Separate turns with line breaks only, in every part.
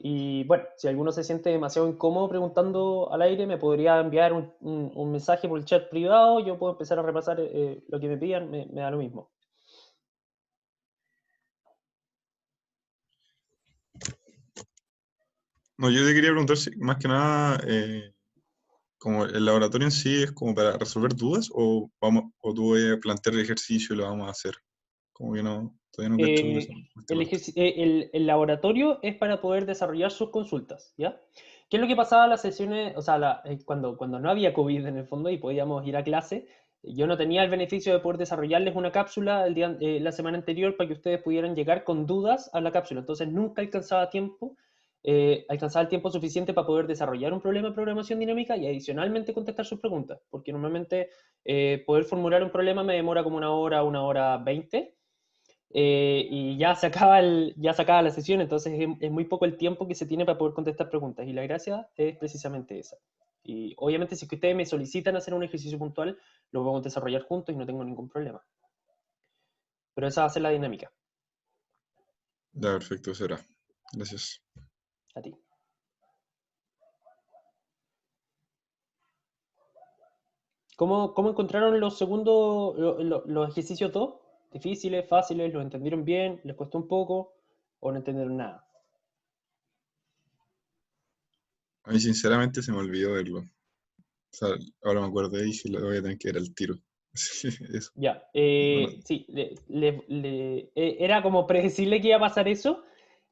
Y bueno, si alguno se siente demasiado incómodo preguntando al aire, me podría enviar un mensaje por el chat privado, yo puedo empezar a repasar lo que me pidan, me da lo mismo.
No, yo te quería preguntar si, más que nada, como el laboratorio en sí es como para resolver dudas o tú vas a plantear el ejercicio y lo vamos a hacer. Como que no, todavía no cacho esa
El,
parte.
el laboratorio es para poder desarrollar sus consultas, ¿ya? ¿Qué es lo que pasaba en las sesiones, o sea, cuando no había COVID en el fondo y podíamos ir a clase? Yo no tenía el beneficio de poder desarrollarles una cápsula la semana anterior para que ustedes pudieran llegar con dudas a la cápsula. Entonces nunca alcanzaba el tiempo suficiente para poder desarrollar un problema de programación dinámica y adicionalmente contestar sus preguntas, porque normalmente poder formular un problema me demora como una hora 20, y ya se acaba la sesión, entonces es muy poco el tiempo que se tiene para poder contestar preguntas, y la gracia es precisamente esa. Y obviamente si es que ustedes me solicitan hacer un ejercicio puntual, lo vamos a desarrollar juntos y no tengo ningún problema. Pero esa va a ser la dinámica.
Ya, perfecto, será. Gracias.
A ti. ¿Cómo encontraron los segundos, los ejercicios 2? ¿Difíciles, fáciles? ¿Los entendieron bien? ¿Les costó un poco? ¿O no entendieron nada?
A mí sinceramente se me olvidó verlo. O sea, ahora me acuerdo y dije, lo voy a tener que ver al tiro. Sí, eso.
Ya,
Bueno,
sí, era como predecible que iba a pasar eso,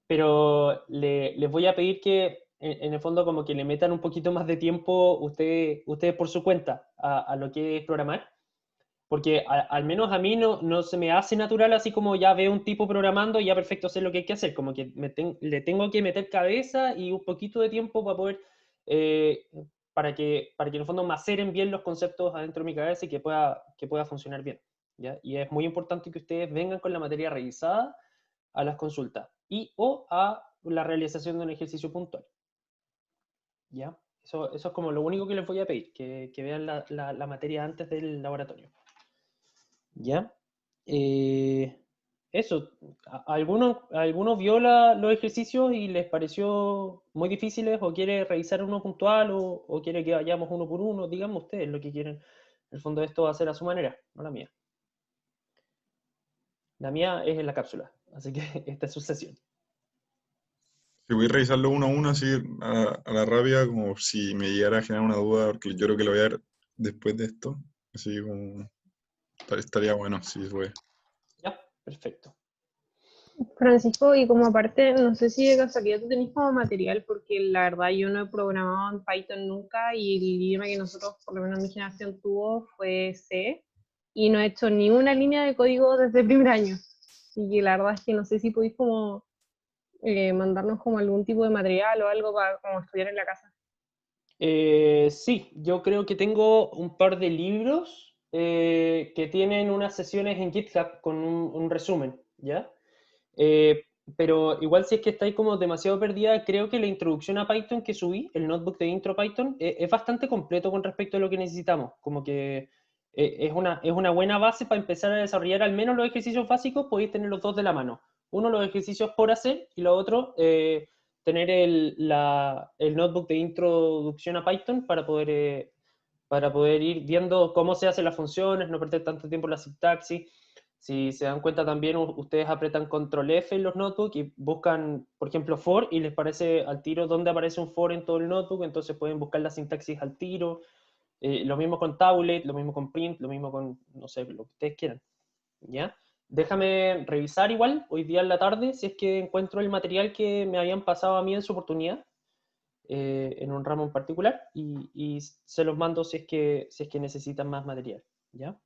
pero les voy a pedir que en el fondo como que le metan un poquito más de tiempo ustedes por su cuenta a lo que es programar, porque al menos a mí no se me hace natural así como ya veo un tipo programando y ya perfecto sé lo que hay que hacer, como que le tengo que meter cabeza y un poquito de tiempo para poder, eh, para que en el fondo maceren bien los conceptos adentro de mi cabeza y que pueda funcionar bien, ¿ya? Y es muy importante que ustedes vengan con la materia revisada a las consultas y o a la realización de un ejercicio puntual, ¿ya? Eso es como lo único que les voy a pedir, que vean la materia antes del laboratorio. ¿Ya? Eh, eso, ¿alguno vio los ejercicios y les pareció muy difíciles o quiere revisar uno puntual o quiere que vayamos uno por uno? Díganme ustedes lo que quieren. En el fondo esto va a ser a su manera, no la mía. La mía es en la cápsula, así que esta es su sesión.
si voy a revisarlo uno a uno así a la rápida, como si me llegara a generar una duda, porque yo creo que lo voy a ver después de esto. Así como estaría bueno, si fue.
¿Ya? Perfecto.
Francisco, y como aparte, no sé si de casualidad tú tenés como material, porque la verdad yo no he programado en Python nunca y el idioma que nosotros, por lo menos mi generación, tuvo fue C y no he hecho ni una línea de código desde el primer año. Y que la verdad es que no sé si podéis como mandarnos como algún tipo de material o algo para como estudiar en la casa.
Sí, yo creo que tengo un par de libros que tienen unas sesiones en GitHub con un resumen, ¿ya? Eh, pero igual si es que estáis como demasiado perdida, creo que la introducción a Python que subí, el notebook de intro Python, es bastante completo con respecto a lo que necesitamos. Como que es una buena base para empezar a desarrollar al menos los ejercicios básicos, podéis tener los dos de la mano. Uno, los ejercicios por hacer, y lo otro, tener el notebook de introducción a Python para poder ir viendo cómo se hacen las funciones, no perder tanto tiempo en la sintaxis. Si se dan cuenta también, ustedes apretan control F en los notebooks y buscan, por ejemplo, for y les parece al tiro dónde aparece un for en todo el notebook, entonces pueden buscar la sintaxis al tiro. Lo mismo con tablet, lo mismo con print, lo mismo con, no sé, lo que ustedes quieran. ¿Ya? Déjame revisar igual hoy día en la tarde si es que encuentro el material que me habían pasado a mí en su oportunidad, en un ramo en particular, y se los mando si es que necesitan más material. ¿Ya?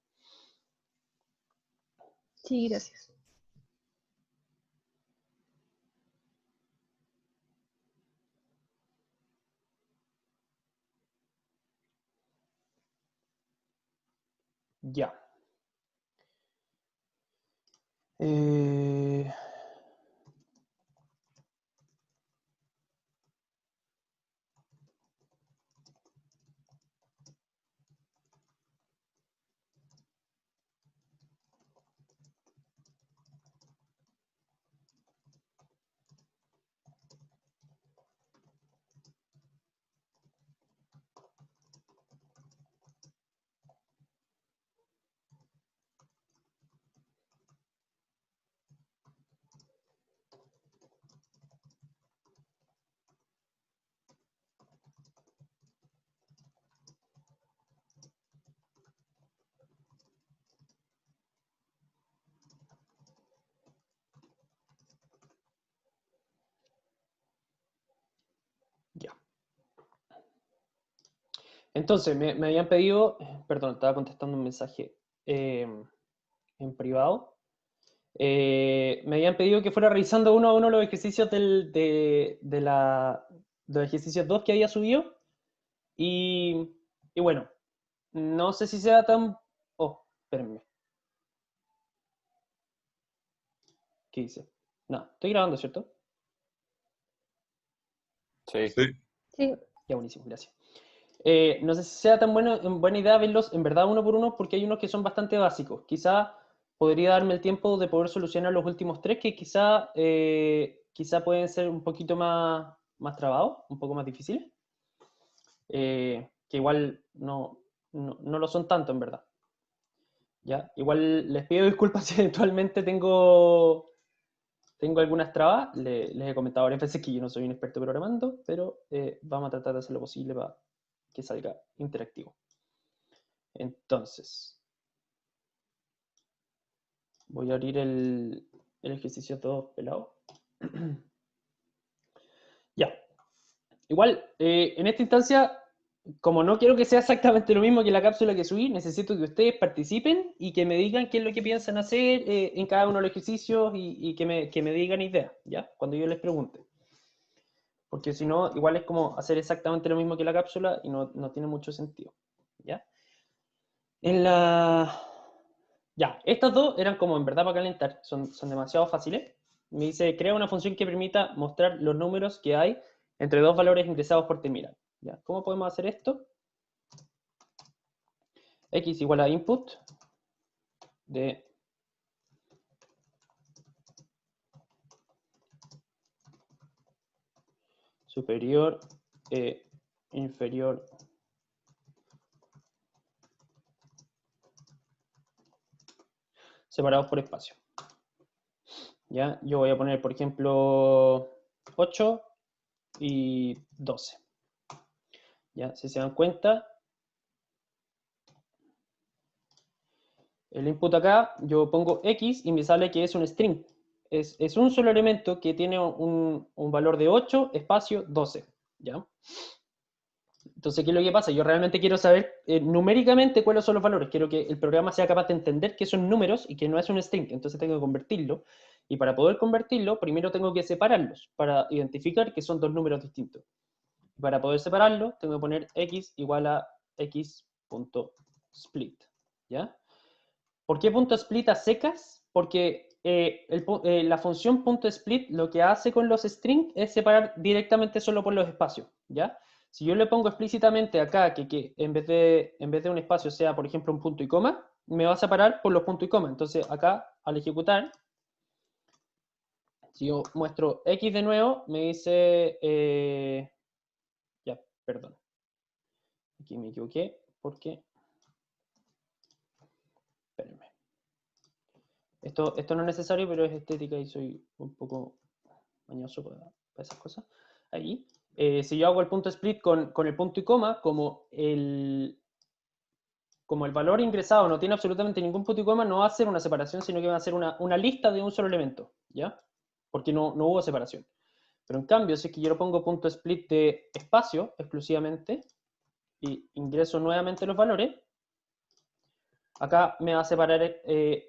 Sí, gracias.
Ya. Eh, Entonces, me habían pedido, perdón, estaba contestando un mensaje en privado. Me habían pedido que fuera revisando uno a uno los ejercicios los ejercicios 2 que había subido. Y bueno, no sé si sea tan... Oh, espérenme. ¿Qué dice? No, estoy grabando, ¿cierto?
Sí.
Sí.
Sí,
Ya, buenísimo, gracias. No sé si sea tan buena idea verlos en verdad uno por uno, porque hay unos que son bastante básicos. Quizá podría darme el tiempo de poder solucionar los últimos tres, que quizá pueden ser un poquito más trabados, un poco más difíciles, que igual no lo son tanto en verdad. ¿Ya? Igual les pido disculpas si eventualmente tengo algunas trabas. Les he comentado varias veces que yo no soy un experto programando, pero vamos a tratar de hacer lo posible para que salga interactivo. Entonces, voy a abrir el ejercicio todo pelado. Ya. Igual, en esta instancia, como no quiero que sea exactamente lo mismo que la cápsula que subí, necesito que ustedes participen y que me digan qué es lo que piensan hacer en cada uno de los ejercicios y que me digan ideas, ¿ya? Cuando yo les pregunte. Porque si no, igual es como hacer exactamente lo mismo que la cápsula y no tiene mucho sentido, ¿ya? Ya, estas dos eran como en verdad para calentar, son demasiado fáciles. Me dice, crea una función que permita mostrar los números que hay entre dos valores ingresados por terminal. ¿Ya? ¿Cómo podemos hacer esto? X igual a input de superior e inferior separados por espacio. ¿Ya? Yo voy a poner, por ejemplo, 8 y 12. ¿Ya? Si se dan cuenta, el input acá, yo pongo X y me sale que es un string. Es un solo elemento que tiene un valor de 8, espacio, 12. ¿Ya? Entonces, ¿qué es lo que pasa? Yo realmente quiero saber numéricamente cuáles son los valores. Quiero que el programa sea capaz de entender que son números y que no es un string. Entonces tengo que convertirlo. Y para poder convertirlo, primero tengo que separarlos para identificar que son dos números distintos. Para poder separarlo, tengo que poner x igual a x.split. ¿Ya? ¿Por qué punto split a secas? Porque la función .split lo que hace con los strings es separar directamente solo por los espacios, ¿ya? Si yo le pongo explícitamente acá que en vez de un espacio sea, por ejemplo, un punto y coma, me va a separar por los puntos y coma. Entonces, acá, al ejecutar, si yo muestro x de nuevo, me dice... ya, perdón. Aquí me equivoqué porque... Espérenme. Esto no es necesario, pero es estética y soy un poco mañoso para esas cosas. Ahí. Si yo hago el punto split con el punto y coma, como el valor ingresado no tiene absolutamente ningún punto y coma, no va a ser una separación, sino que va a ser una lista de un solo elemento, ¿ya? Porque no hubo separación. Pero en cambio, si es que yo lo pongo punto split de espacio exclusivamente y ingreso nuevamente los valores, acá me va a separar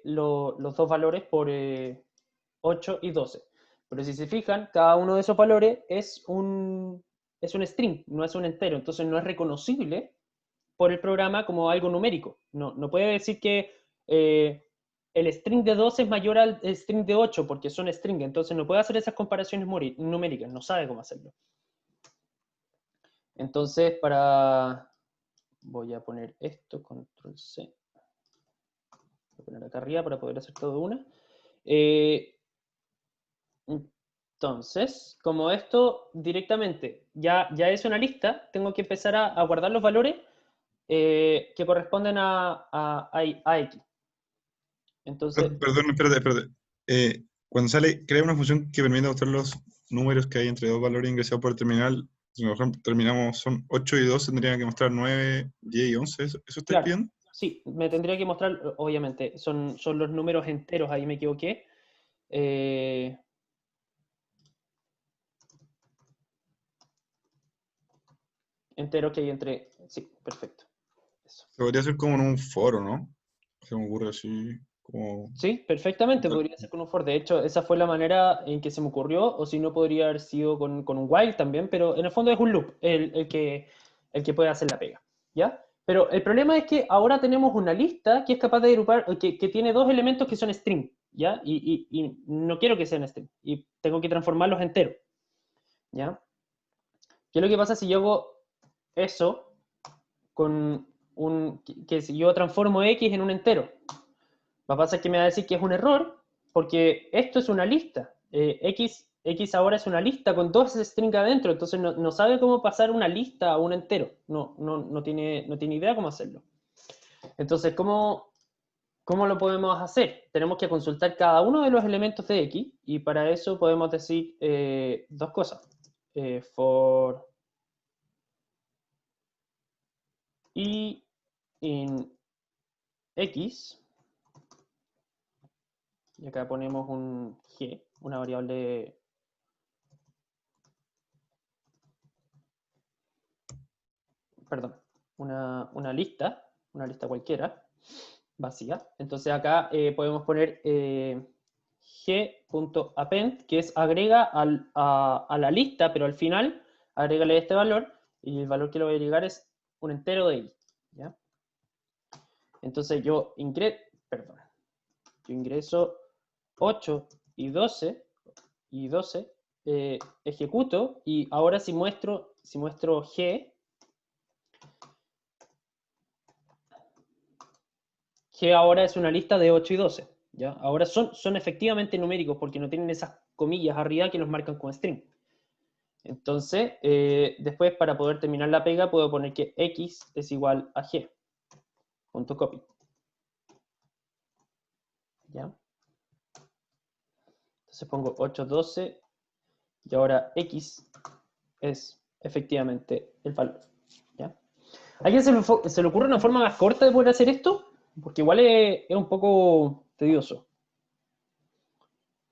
los dos valores por 8 y 12. Pero si se fijan, cada uno de esos valores es un string, no es un entero. Entonces no es reconocible por el programa como algo numérico. No puede decir que el string de 12 es mayor al string de 8 porque son string. Entonces no puede hacer esas comparaciones numéricas. No sabe cómo hacerlo. Entonces, voy a poner esto, control C. Voy a poner acá arriba para poder hacer todo de una. Entonces, como esto directamente ya es una lista, tengo que empezar a guardar los valores que corresponden a X. Entonces,
Perdón, espérate. Cuando sale, crea una función que permite mostrar los números que hay entre dos valores ingresados por el terminal. Si por ejemplo terminamos, son 8 y 2, tendría que mostrar 9, 10 y 11. ¿Eso estáis
claro,
pidiendo?
sí, me tendría que mostrar, obviamente, son los números enteros, ahí me equivoqué. enteros que hay entre... Sí, perfecto. Eso.
Se podría hacer como en un foro, ¿no? Se me ocurre así, como...
Sí, perfectamente podría ser con un for. De hecho, esa fue la manera en que se me ocurrió, o si no podría haber sido con un while también, pero en el fondo es un loop el que puede hacer la pega, ¿ya? Pero el problema es que ahora tenemos una lista que es capaz de agrupar, que tiene dos elementos que son string, ¿ya? Y no quiero que sean string, y tengo que transformarlos enteros, ¿ya? ¿Qué es lo que pasa si yo hago eso con que si yo transformo x en un entero? Va a pasar que me va a decir que es un error, porque esto es una lista. X ahora es una lista con dos strings adentro, entonces no sabe cómo pasar una lista a un entero. No tiene idea cómo hacerlo. Entonces, ¿cómo lo podemos hacer? Tenemos que consultar cada uno de los elementos de X, y para eso podemos decir dos cosas. For i in X, y acá ponemos un g, una variable, perdón, una lista cualquiera, vacía. Entonces acá podemos poner g.append, que es agrega a la lista, pero al final agrégale este valor, y el valor que le voy a agregar es un entero de i, ¿ya? Entonces yo ingreso 8 y 12, ejecuto, y ahora si muestro G ahora es una lista de 8 y 12, ¿ya? Ahora son efectivamente numéricos porque no tienen esas comillas arriba que los marcan con string. Entonces, después para poder terminar la pega puedo poner que X es igual a G, punto copy, ¿ya? Entonces pongo 8, 12, y ahora X es efectivamente el valor, ¿ya? ¿A alguien se le ocurre una forma más corta de poder hacer esto? Porque igual es un poco tedioso.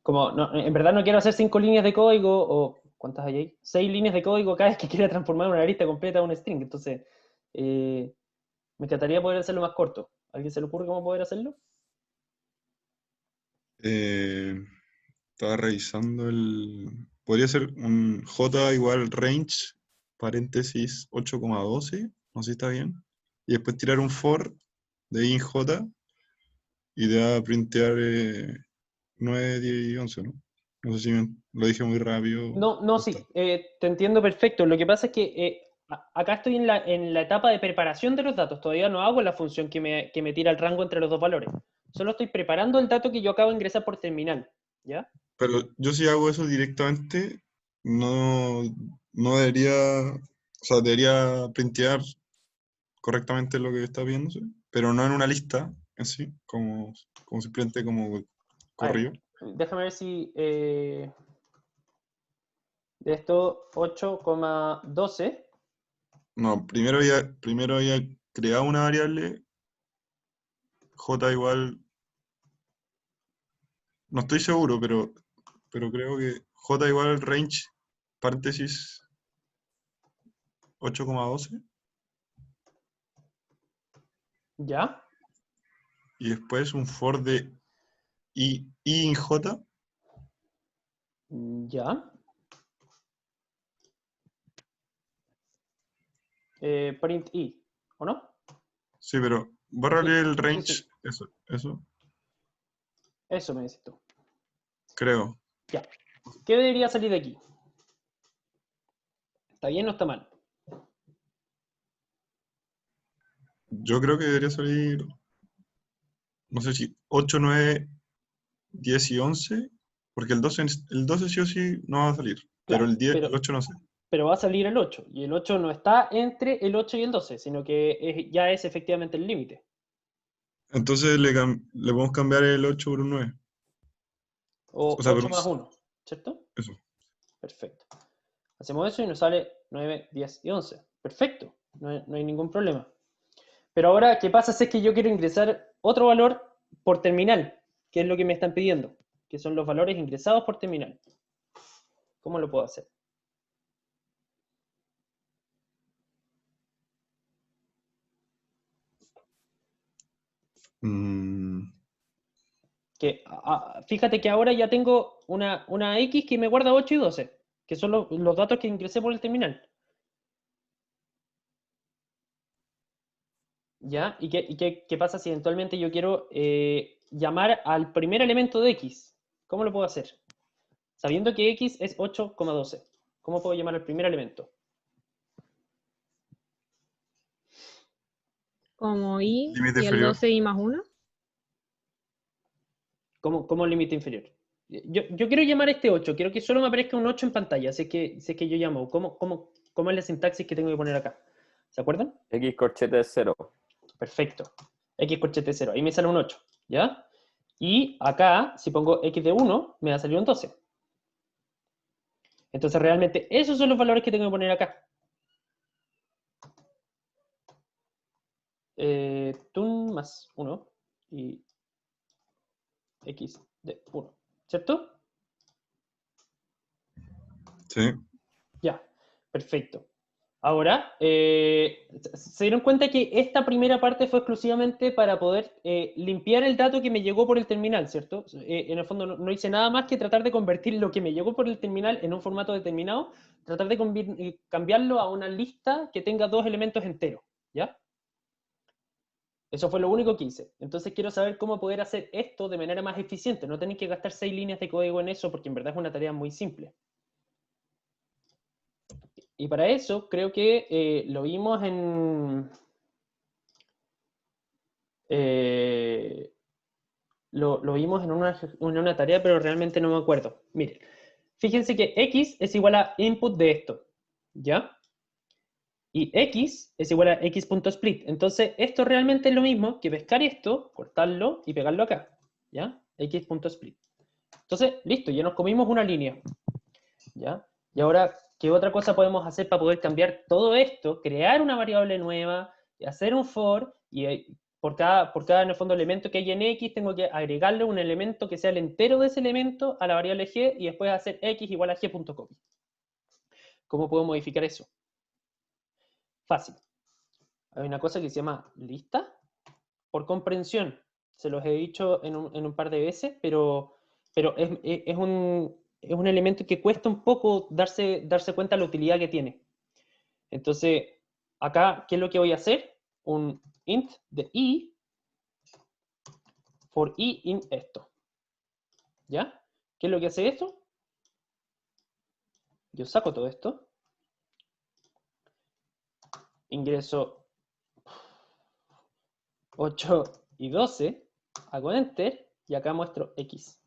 Como, en verdad no quiero hacer 5 líneas de código, o ¿cuántas hay ahí? 6 líneas de código cada vez que quiera transformar una lista completa a un string. Entonces, me encantaría poder hacerlo más corto. ¿A alguien se le ocurre cómo poder hacerlo?
Estaba revisando el... Podría ser un J igual range, paréntesis 8,12, no sé si está bien. Y después tirar un for de int J y te va a printear 9, 10 y 11, ¿no? No sé si lo dije muy rápido.
No, sí, te entiendo perfecto. Lo que pasa es que acá estoy en la etapa de preparación de los datos. Todavía no hago la función que me tira el rango entre los dos valores. Solo estoy preparando el dato que yo acabo de ingresar por terminal, ¿ya?
Pero yo si hago eso directamente, no debería, o sea, debería printear correctamente lo que está viéndose, pero no en una lista en sí, como simplemente como
A ver,
corrido.
déjame ver si de esto 8,12.
No, primero había creado una variable j igual, no estoy seguro, pero creo que j igual range, paréntesis 8,12,
¿Ya?
y después un for de i in j,
¿Ya? Print i, ¿o no?
sí, pero
Sí,
bórrale el
sí,
range,
sí.
eso,
Eso me dices tú.
creo.
Ya. ¿Qué debería salir de aquí? ¿Está bien o está mal?
Yo creo que debería salir, no sé si 8, 9, 10 y 11, porque el doce sí o sí no va a salir, pero
Claro,
el 10,
pero,
el 8 no sé.
pero va a salir el 8, y el 8 no está entre el 8 y el 12, sino que ya es efectivamente el límite.
Entonces le podemos cambiar el 8 por un 9.
O
O sea, por
8
un...
más 1, ¿cierto?
Eso.
Perfecto. Hacemos eso y nos sale 9, 10 y 11. Perfecto, no hay ningún problema. Pero ahora, ¿qué pasa si es que yo quiero ingresar otro valor por terminal? ¿Qué es lo que me están pidiendo? Que son los valores ingresados por terminal. ¿Cómo lo puedo hacer?
Mm,
Fíjate que ahora ya tengo una X que me guarda 8 y 12, que son los datos que ingresé por el terminal. ¿Ya? ¿Y qué pasa si eventualmente yo quiero llamar al primer elemento de X? ¿Cómo lo puedo hacer? Sabiendo que X es 8,12. ¿Cómo puedo llamar al primer elemento?
Como I
límite
y el
inferior.
12 I más 1.
¿Cómo límite inferior? Yo quiero llamar a este 8. Quiero que solo me aparezca un 8 en pantalla. Si es que yo llamo. ¿Cómo es la sintaxis que tengo que poner acá? ¿Se acuerdan?
X corchete 0.
Perfecto. X corchete 0. Ahí me sale un 8. ¿Ya? Y acá, si pongo X de 1, me va a salir un 12. Entonces, realmente, esos son los valores que tengo que poner acá. Tun más 1 y X de 1. ¿Cierto?
Sí.
Ya. Perfecto. Ahora, se dieron cuenta que esta primera parte fue exclusivamente para poder limpiar el dato que me llegó por el terminal, ¿cierto? En el fondo no hice nada más que tratar de convertir lo que me llegó por el terminal en un formato determinado, tratar de cambiarlo a una lista que tenga 2 elementos enteros, ¿ya? Eso fue lo único que hice. Entonces quiero saber cómo poder hacer esto de manera más eficiente. No tenéis que gastar 6 líneas de código en eso porque en verdad es una tarea muy simple. Y para eso creo que lo vimos en... lo vimos en una tarea, pero realmente no me acuerdo. Miren, fíjense que X es igual a input de esto, ¿ya? Y X es igual a X.split. Entonces, esto realmente es lo mismo que pescar esto, cortarlo y pegarlo acá, ¿ya? X.split. Entonces, listo, ya nos comimos una línea, ¿ya? Y ahora, ¿qué otra cosa podemos hacer para poder cambiar todo esto? Crear una variable nueva, hacer un for, y por cada, en el fondo, elemento que hay en X, tengo que agregarle un elemento que sea el entero de ese elemento a la variable G, y después hacer X igual a G.copy. ¿Cómo puedo modificar eso? Fácil. Hay una cosa que se llama lista por comprensión. Se los he dicho en un par de veces, pero es un elemento que cuesta un poco darse cuenta de la utilidad que tiene. Entonces, acá, ¿qué es lo que voy a hacer? Un int de i for i in esto. ¿Ya? ¿Qué es lo que hace esto? Yo saco todo esto, ingreso 8 y 12, hago enter y acá muestro x.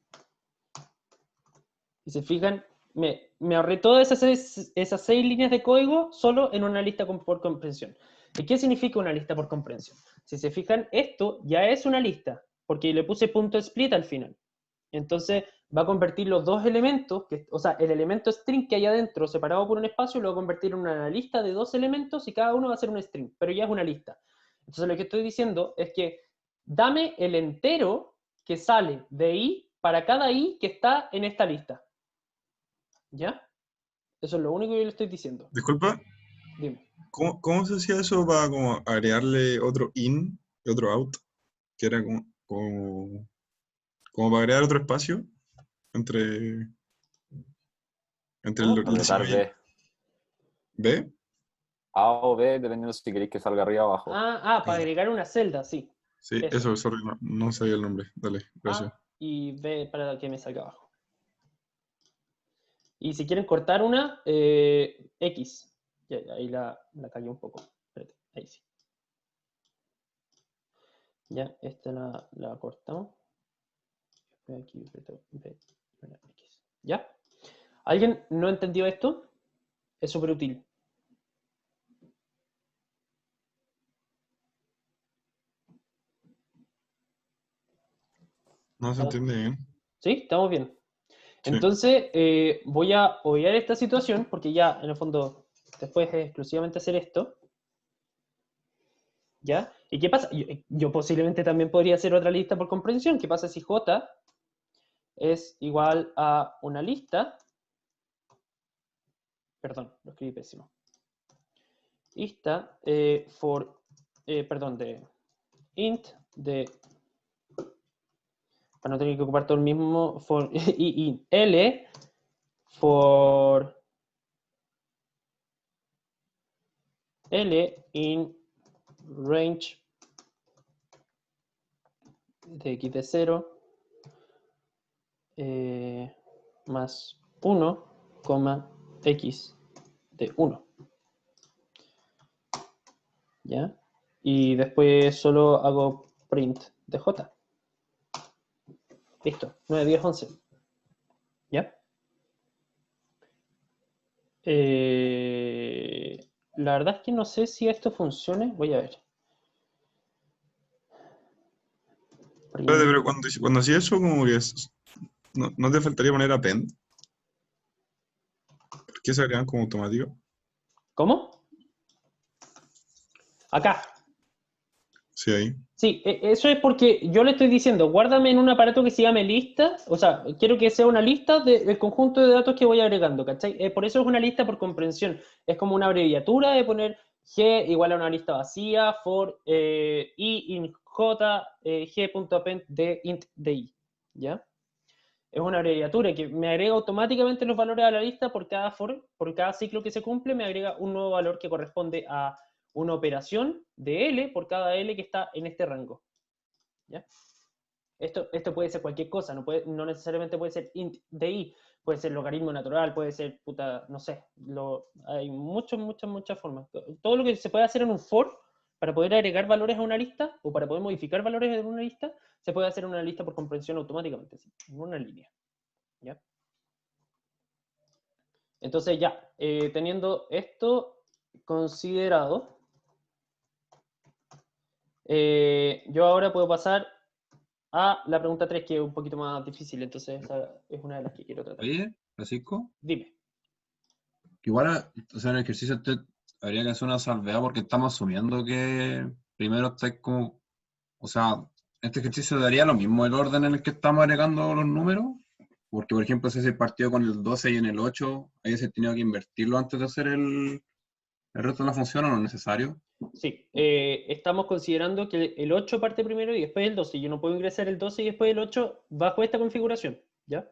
Y se fijan, me ahorré todas esas 6 líneas de código solo en una lista por comprensión. ¿Y qué significa una lista por comprensión? Si se fijan, esto ya es una lista, porque le puse punto split al final. Entonces va a convertir los dos elementos, o sea, el elemento string que hay adentro separado por un espacio, lo va a convertir en una lista de 2 elementos y cada uno va a ser un string, pero ya es una lista. Entonces lo que estoy diciendo es que dame el entero que sale de i para cada i que está en esta lista. ¿Ya? Eso es lo único que yo le estoy diciendo.
Disculpa,
Dime.
¿cómo se hacía eso para como agregarle otro in y otro out? Que era como para agregar otro espacio entre, entre
¿Cómo?
el
Apretar
diseño y el
B.
B.
A o B, dependiendo si queréis que salga arriba o abajo.
Para agregar una celda, sí.
Sí,
Eso.
eso, sorry, no sabía el nombre. Dale, gracias.
A y B para que me salga abajo. Y si quieren cortar una, X. Ya, ahí la cagué un poco. Espérate, ahí sí. Ya, esta la cortamos. Aquí, B, X. ¿Ya? ¿Alguien no entendió esto? Es súper útil.
No se entiende bien.
¿Sí? ¿Estamos bien?
Sí.
Entonces, voy a obviar esta situación, porque ya, en el fondo, después es exclusivamente hacer esto. ¿Ya? ¿Y qué pasa? Yo posiblemente también podría hacer otra lista por comprensión. ¿Qué pasa si J es igual a una lista? Perdón, lo escribí pésimo. Lista de int de para no tener que ocupar todo el mismo for y in L for L in range de x de 0 más 1, x de 1. ¿Ya? Y después solo hago print de j. Listo, 9, 10, 11. ¿Ya? La verdad es que no sé si esto funcione. Voy a ver.
Espérate, pero cuando hacía eso, como que no te faltaría poner append, porque se agregan como automático.
¿Cómo? Acá.
Sí, ahí.
Sí, eso es porque yo le estoy diciendo, guárdame en un aparato que se llame lista, o sea, quiero que sea una lista del conjunto de datos que voy agregando, ¿cachai? Por eso es una lista por comprensión, es como una abreviatura de poner g igual a una lista vacía, for i in j, g.append de int de i, ¿ya? Es una abreviatura que me agrega automáticamente los valores a la lista por cada for, por cada ciclo que se cumple, me agrega un nuevo valor que corresponde a una operación de L por cada L que está en este rango. ¿Ya? Esto puede ser cualquier cosa, no necesariamente puede ser int de i, puede ser logaritmo natural, puede ser, no sé, hay muchas formas. Todo lo que se puede hacer en un for, para poder agregar valores a una lista, o para poder modificar valores en una lista, se puede hacer en una lista por comprensión automáticamente, en una línea. ¿Ya? Entonces ya, teniendo esto considerado, yo ahora puedo pasar a la pregunta 3, que es un poquito más difícil, entonces esa es una de las que quiero tratar.
Oye, Francisco,
Dime.
igual, o sea, en el ejercicio habría que hacer una salvedad porque estamos asumiendo que primero estáis como, o sea, este ejercicio daría lo mismo el orden en el que estamos agregando los números, porque por ejemplo, si ese partido con el 12 y en el 8, ahí se tenido que invertirlo antes de hacer el resto de la función, ¿o no es necesario?
Sí, estamos considerando que el 8 parte primero y después el 12. Yo no puedo ingresar el 12 y después el 8 bajo esta configuración, ¿ya?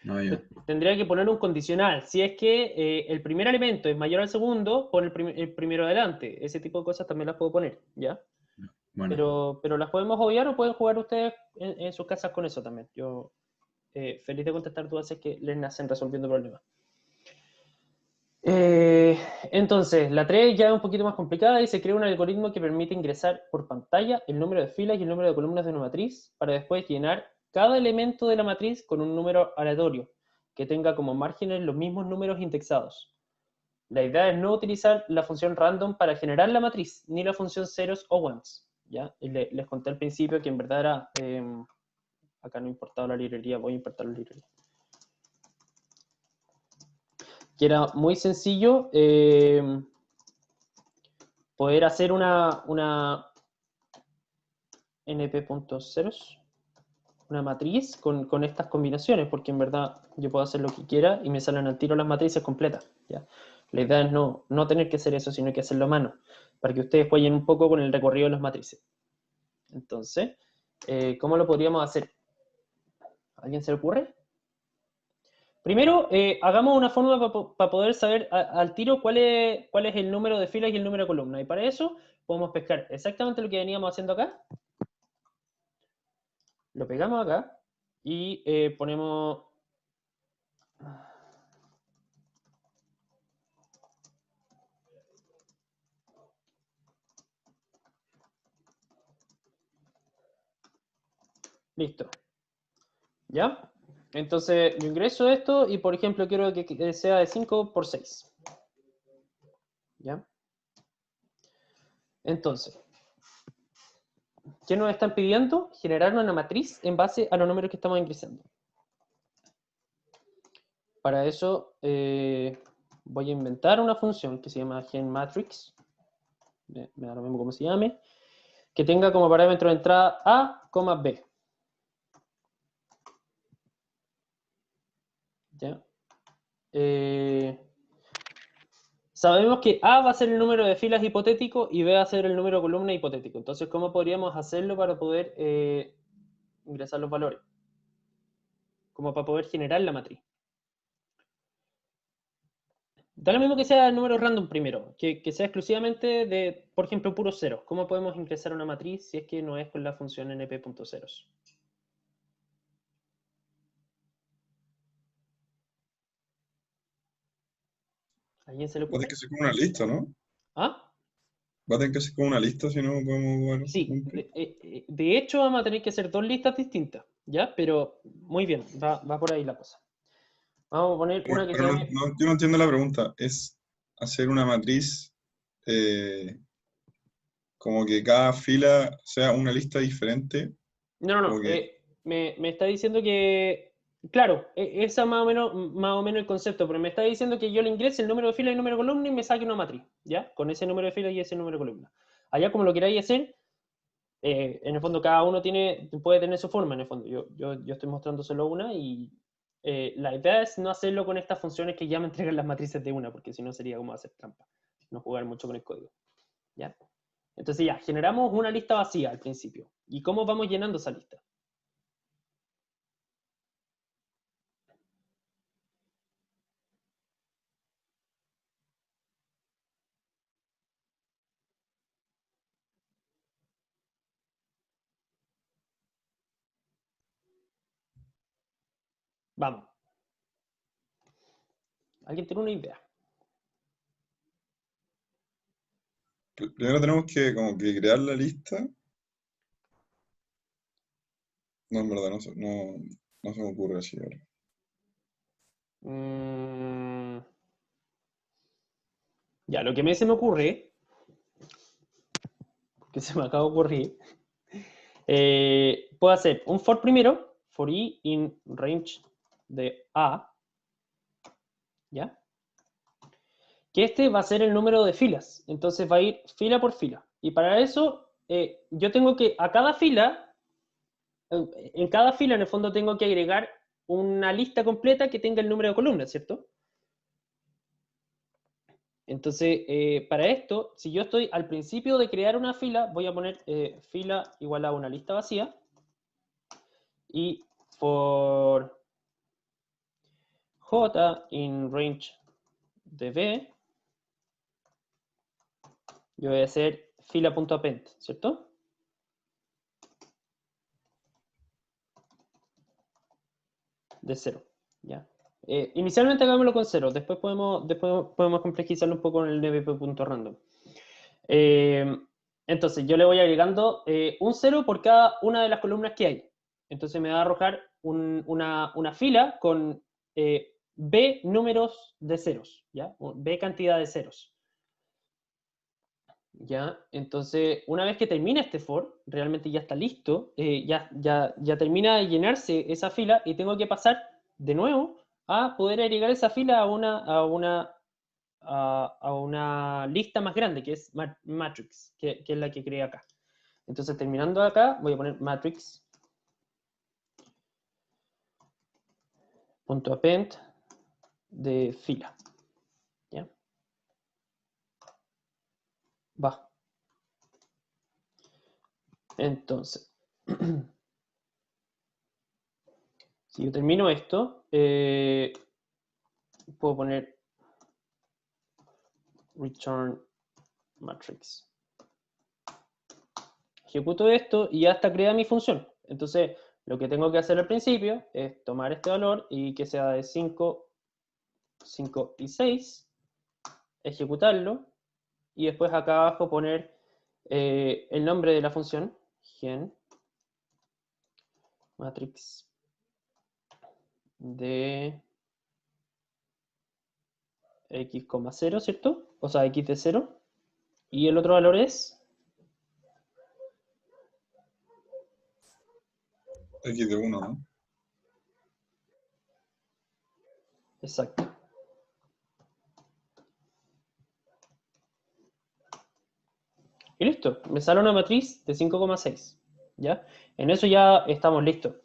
No, ya.
Tendría que poner un condicional. Si es que el primer elemento es mayor al segundo, pon el primero adelante. Ese tipo de cosas también las puedo poner, ¿ya?
Bueno,
Pero las podemos obviar o pueden jugar ustedes en sus casas con eso también. Yo feliz de contestar dudas que les nacen resolviendo problemas. Entonces, la 3 ya es un poquito más complicada y se crea un algoritmo que permite ingresar por pantalla el número de filas y el número de columnas de una matriz para después llenar cada elemento de la matriz con un número aleatorio que tenga como márgenes los mismos números indexados. La idea es no utilizar la función random para generar la matriz, ni la función ceros o ones. ¿Ya? Les conté al principio que en verdad era... acá no importaba la librería, voy a importar la librería. Que era muy sencillo poder hacer una np.ceros, una matriz con estas combinaciones, porque en verdad yo puedo hacer lo que quiera y me salen al tiro las matrices completas. ¿Ya? La idea es no tener que hacer eso, sino que hacerlo a mano, para que ustedes jueguen un poco con el recorrido de las matrices. Entonces, ¿cómo lo podríamos hacer? ¿A alguien se le ocurre? Primero, hagamos una forma para poder saber al tiro cuál es el número de filas y el número de columnas. Y para eso podemos pescar exactamente lo que veníamos haciendo acá. Lo pegamos acá y ponemos... Listo. ¿Ya? Entonces yo ingreso esto y por ejemplo quiero que sea de 5 por 6. ¿Ya? Entonces, ¿qué nos están pidiendo? Generar una matriz en base a los números que estamos ingresando. Para eso voy a inventar una función que se llama genMatrix, me da lo mismo cómo se llame, que tenga como parámetro de entrada A, B. ¿Ya? Sabemos que A va a ser el número de filas hipotético y B va a ser el número de columna hipotético. Entonces, ¿cómo podríamos hacerlo para poder ingresar los valores, como para poder generar la matriz. Da lo mismo que sea el número random primero, que sea exclusivamente de, por ejemplo, puros ceros. ¿Cómo podemos ingresar una matriz si es que no es con la función np.ceros? ¿A alguien se le
Va a tener
ocurre?
que ser como una lista, ¿no?
¿Ah?
Va a tener que ser como una lista, si no podemos jugar
Sí,
nunca.
de hecho vamos a tener que hacer dos listas distintas, ¿ya? Pero muy bien, va por ahí la cosa. Vamos a poner una que se
Pero
llame...
yo no entiendo la pregunta. ¿Es hacer una matriz como que cada fila sea una lista diferente?
No,
Como que,
me está diciendo que... Claro, esa más o menos el concepto, pero me está diciendo que yo le ingrese el número de fila y el número de columna y me saque una matriz, ¿ya? Con ese número de fila y ese número de columna. Allá como lo queráis hacer, en el fondo cada uno puede tener su forma, en el fondo. Yo estoy mostrando solo una y la idea es no hacerlo con estas funciones que ya me entregan las matrices de una, porque si no sería como hacer trampa, no jugar mucho con el código, ¿ya? Entonces ya, generamos una lista vacía al principio. ¿Y cómo vamos llenando esa lista? Vamos. ¿Alguien tiene una idea?
primero tenemos que como que crear la lista. No, en verdad, no se me ocurre así ahora.
Ya, lo que se me ocurre, que se me acaba de ocurrir, puedo hacer un for primero, for i in range de a, ¿ya? Que este va a ser el número de filas, entonces va a ir fila por fila. Y para eso, yo tengo que, a cada fila, en cada fila en el fondo tengo que agregar una lista completa que tenga el número de columnas, ¿cierto? Entonces, para esto, si yo estoy al principio de crear una fila, voy a poner fila igual a una lista vacía. Y for j in range de b, yo voy a hacer fila.append, ¿cierto? De 0, ¿ya? Inicialmente hagámoslo con 0, después podemos complejizarlo un poco con el nvp.random. Entonces, yo le voy agregando un 0 por cada una de las columnas que hay. Entonces me va a arrojar una fila con b números de ceros, ¿ya? B cantidad de ceros. ¿Ya? Entonces, una vez que termina este for, realmente ya está listo, ya termina de llenarse esa fila y tengo que pasar de nuevo a poder agregar esa fila a una lista más grande, que es matrix, que es la que creé acá. Entonces, terminando acá, voy a poner matrix.append de fila. ¿Ya? Va. Entonces, si yo termino esto, puedo poner return matrix. Ejecuto esto y ya está creada mi función. Entonces, lo que tengo que hacer al principio es tomar este valor y que sea de 5, 5 y 6, ejecutarlo, y después acá abajo poner el nombre de la función, gen matrix de x,0, ¿cierto? O sea, x de 0. Y el otro valor es
X de 1, ¿no?
exacto. Y listo, me sale una matriz de 5,6. ¿Ya? En eso ya estamos listos.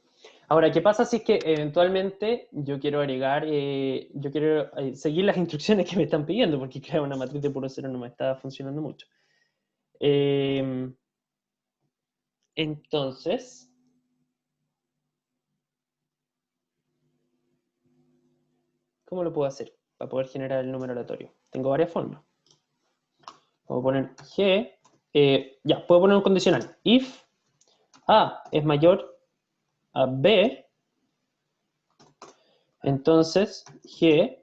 Ahora, ¿qué pasa si es que eventualmente yo quiero agregar, yo quiero seguir las instrucciones que me están pidiendo? Porque crear una matriz de puro cero no me está funcionando mucho. Entonces, ¿Cómo lo puedo hacer para poder generar el número aleatorio? Tengo varias formas. Puedo poner G, ya, puedo poner un condicional. If A es mayor a B, entonces G,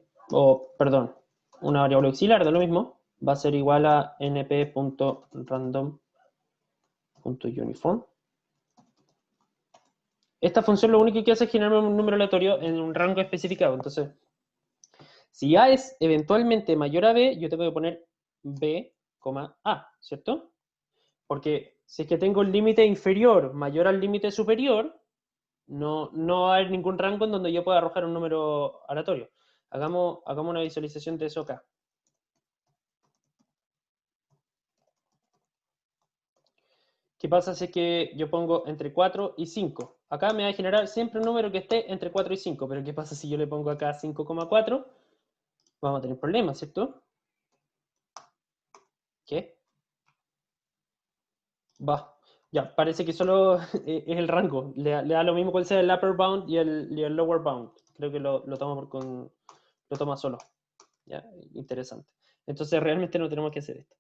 perdón, una variable auxiliar de lo mismo, va a ser igual a np.random.uniform. Esta función lo único que hace es generar un número aleatorio en un rango especificado. Entonces, si A es eventualmente mayor a B, yo tengo que poner B, A, ¿cierto? Porque si es que tengo el límite inferior mayor al límite superior, no va a haber ningún rango en donde yo pueda arrojar un número aleatorio. Hagamos una visualización de eso acá. ¿Qué pasa si es que yo pongo entre 4 y 5? Acá me va a generar siempre un número que esté entre 4 y 5, pero ¿qué pasa si yo le pongo acá 5,4? Vamos a tener problemas, ¿cierto? ¿Qué? Va. Ya, parece que solo es el rango. Le da lo mismo cuál sea el upper bound y el lower bound. Creo que lo toma solo. ¿Ya? Interesante. Entonces realmente no tenemos que hacer esto.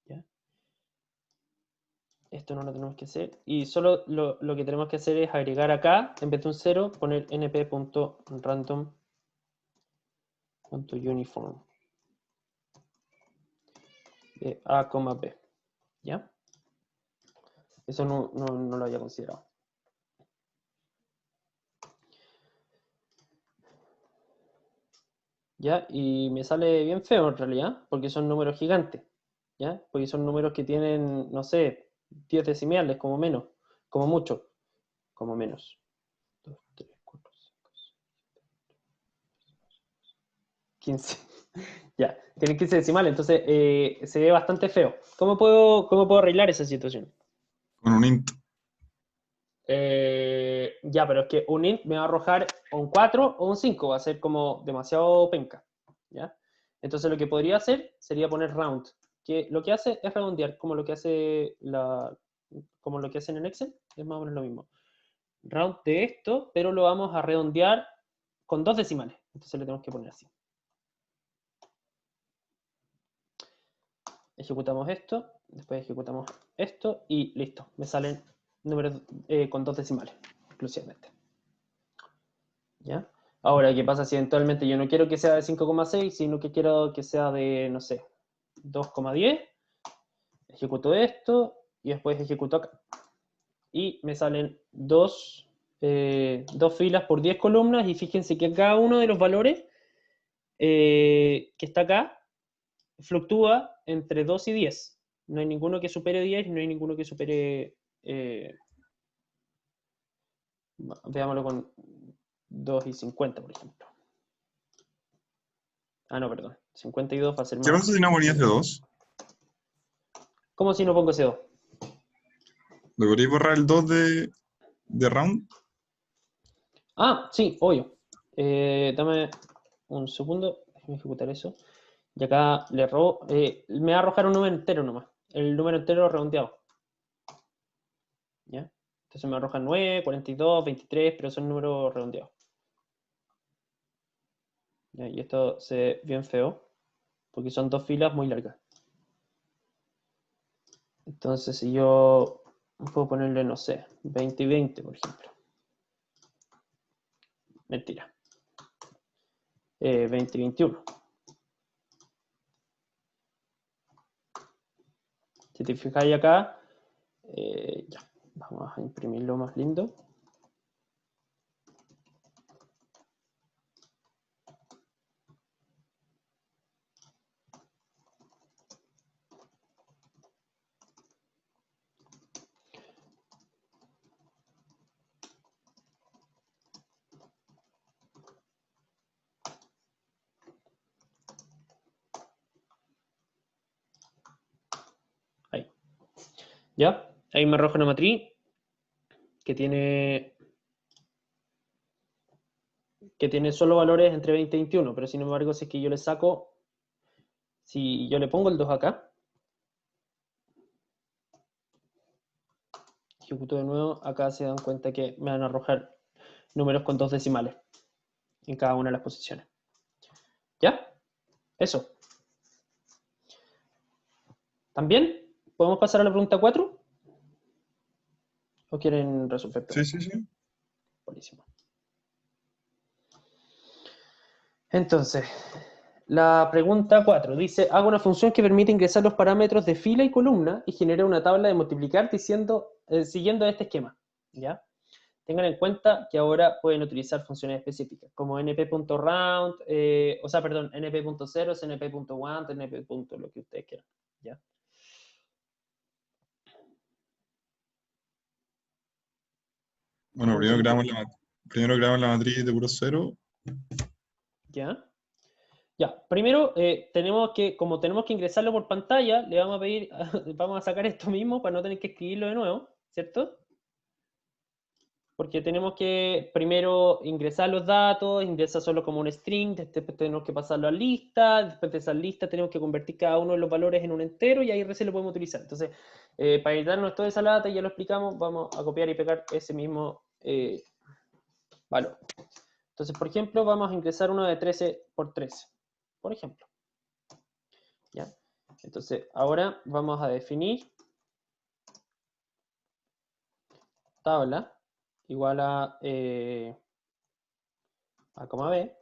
¿Ya? Esto no lo tenemos que hacer. Y solo lo que tenemos que hacer es agregar acá, en vez de un 0, poner np.random.uniform. De A, B. ¿Ya? Eso no lo había considerado. ¿Ya? Y me sale bien feo en realidad, porque son números gigantes. ¿Ya? Porque son números que tienen, no sé, 10 decimales, como menos, como mucho, como menos. 2, 3, 4, 5, 15. Ya, tienen 15 decimales, entonces se ve bastante feo. ¿Cómo puedo arreglar esa situación?
Con un int.
Ya, pero es que un int me va a arrojar un 4 o un 5, va a ser como demasiado penca. ¿Ya? Entonces lo que podría hacer sería poner round, que lo que hace es redondear, como lo que hacen en Excel, es más o menos lo mismo. Round de esto, pero lo vamos a redondear con 2 decimales. Entonces le tenemos que poner así. Ejecutamos esto, después ejecutamos esto y listo. Me salen números con 2 decimales, exclusivamente. ¿Ya? Ahora, ¿qué pasa si eventualmente yo no quiero que sea de 5,6, sino que quiero que sea de, no sé, 2,10? Ejecuto esto y después ejecuto acá. Y me salen dos filas por 10 columnas y fíjense que cada uno de los valores que está acá fluctúa entre 2 y 10. No hay ninguno que supere 10 y no hay ninguno que supere... veámoslo con 2 y 50, por ejemplo. Ah, no, perdón. 52 va a ser más.
¿Qué pasa si no ponías de 2?
¿Cómo si no pongo ese 2?
¿Le podrías borrar el 2 de round?
Ah, sí, obvio. Dame un segundo. Déjame ejecutar eso. Y acá le robo. Me va a arrojar un número entero nomás. El número entero redondeado. ¿Ya? Entonces me arroja 9, 42, 23, pero son números redondeados. ¿Ya? Y esto se ve bien feo, porque son dos filas muy largas. Entonces si yo puedo ponerle, no sé, 20 y 20, por ejemplo. Mentira. 20 y 21. Si te fijáis acá, ya, vamos a imprimirlo más lindo. Ahí. ¿Ya? Ahí me arroja una matriz que tiene solo valores entre 20 y 21, pero sin embargo, si es que yo le saco, si yo le pongo el 2 acá, ejecuto de nuevo, acá se dan cuenta que me van a arrojar números con 2 decimales en cada una de las posiciones. ¿Ya? Eso. ¿También? ¿Podemos pasar a la pregunta 4? ¿O quieren resolver?
Sí, sí, sí.
Buenísimo. Entonces, la pregunta 4 dice, haga una función que permite ingresar los parámetros de fila y columna y genere una tabla de multiplicar siguiendo este esquema. ¿Ya? Tengan en cuenta que ahora pueden utilizar funciones específicas, como np.round, np.ceros, np.want, np. Lo que ustedes quieran. ¿Ya?
Bueno, primero creamos la matriz de puro cero.
¿Ya? Ya, primero como tenemos que ingresarlo por pantalla, le vamos a pedir, vamos a sacar esto mismo para no tener que escribirlo de nuevo, ¿cierto? Porque tenemos que primero ingresar los datos, ingresa solo como un string, después tenemos que pasarlo a lista, después de esa lista tenemos que convertir cada uno de los valores en un entero y ahí recién lo podemos utilizar. Entonces, para evitarnos toda esa lata, ya lo explicamos, vamos a copiar y pegar ese mismo valor. Entonces, por ejemplo, vamos a ingresar uno de 13 por 13, por ejemplo. ¿Ya? Entonces, ahora vamos a definir tabla igual a coma B.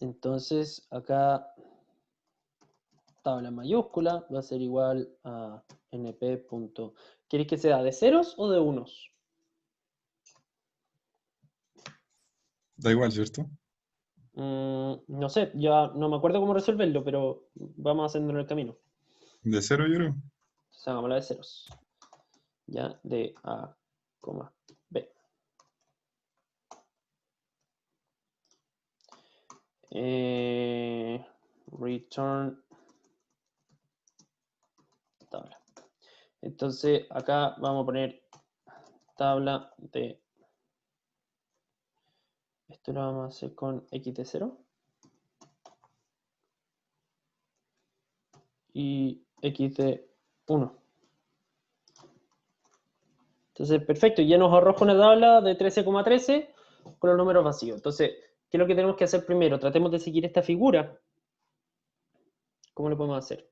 Entonces, acá tabla en mayúscula va a ser igual a np. ¿Queréis que sea de ceros o de unos?
Da igual, ¿cierto?
No sé, ya no me acuerdo cómo resolverlo, pero vamos haciendo en el camino.
De cero, yo creo.
Entonces, hagámosla de ceros. Ya, de A, coma B. Return tabla. Entonces acá vamos a poner tabla de, esto lo vamos a hacer con x de 0 y x de 1. Entonces, perfecto, ya nos arroja una tabla de 13,13 con los números vacíos. Entonces, ¿qué es lo que tenemos que hacer primero? Tratemos de seguir esta figura. ¿Cómo lo podemos hacer?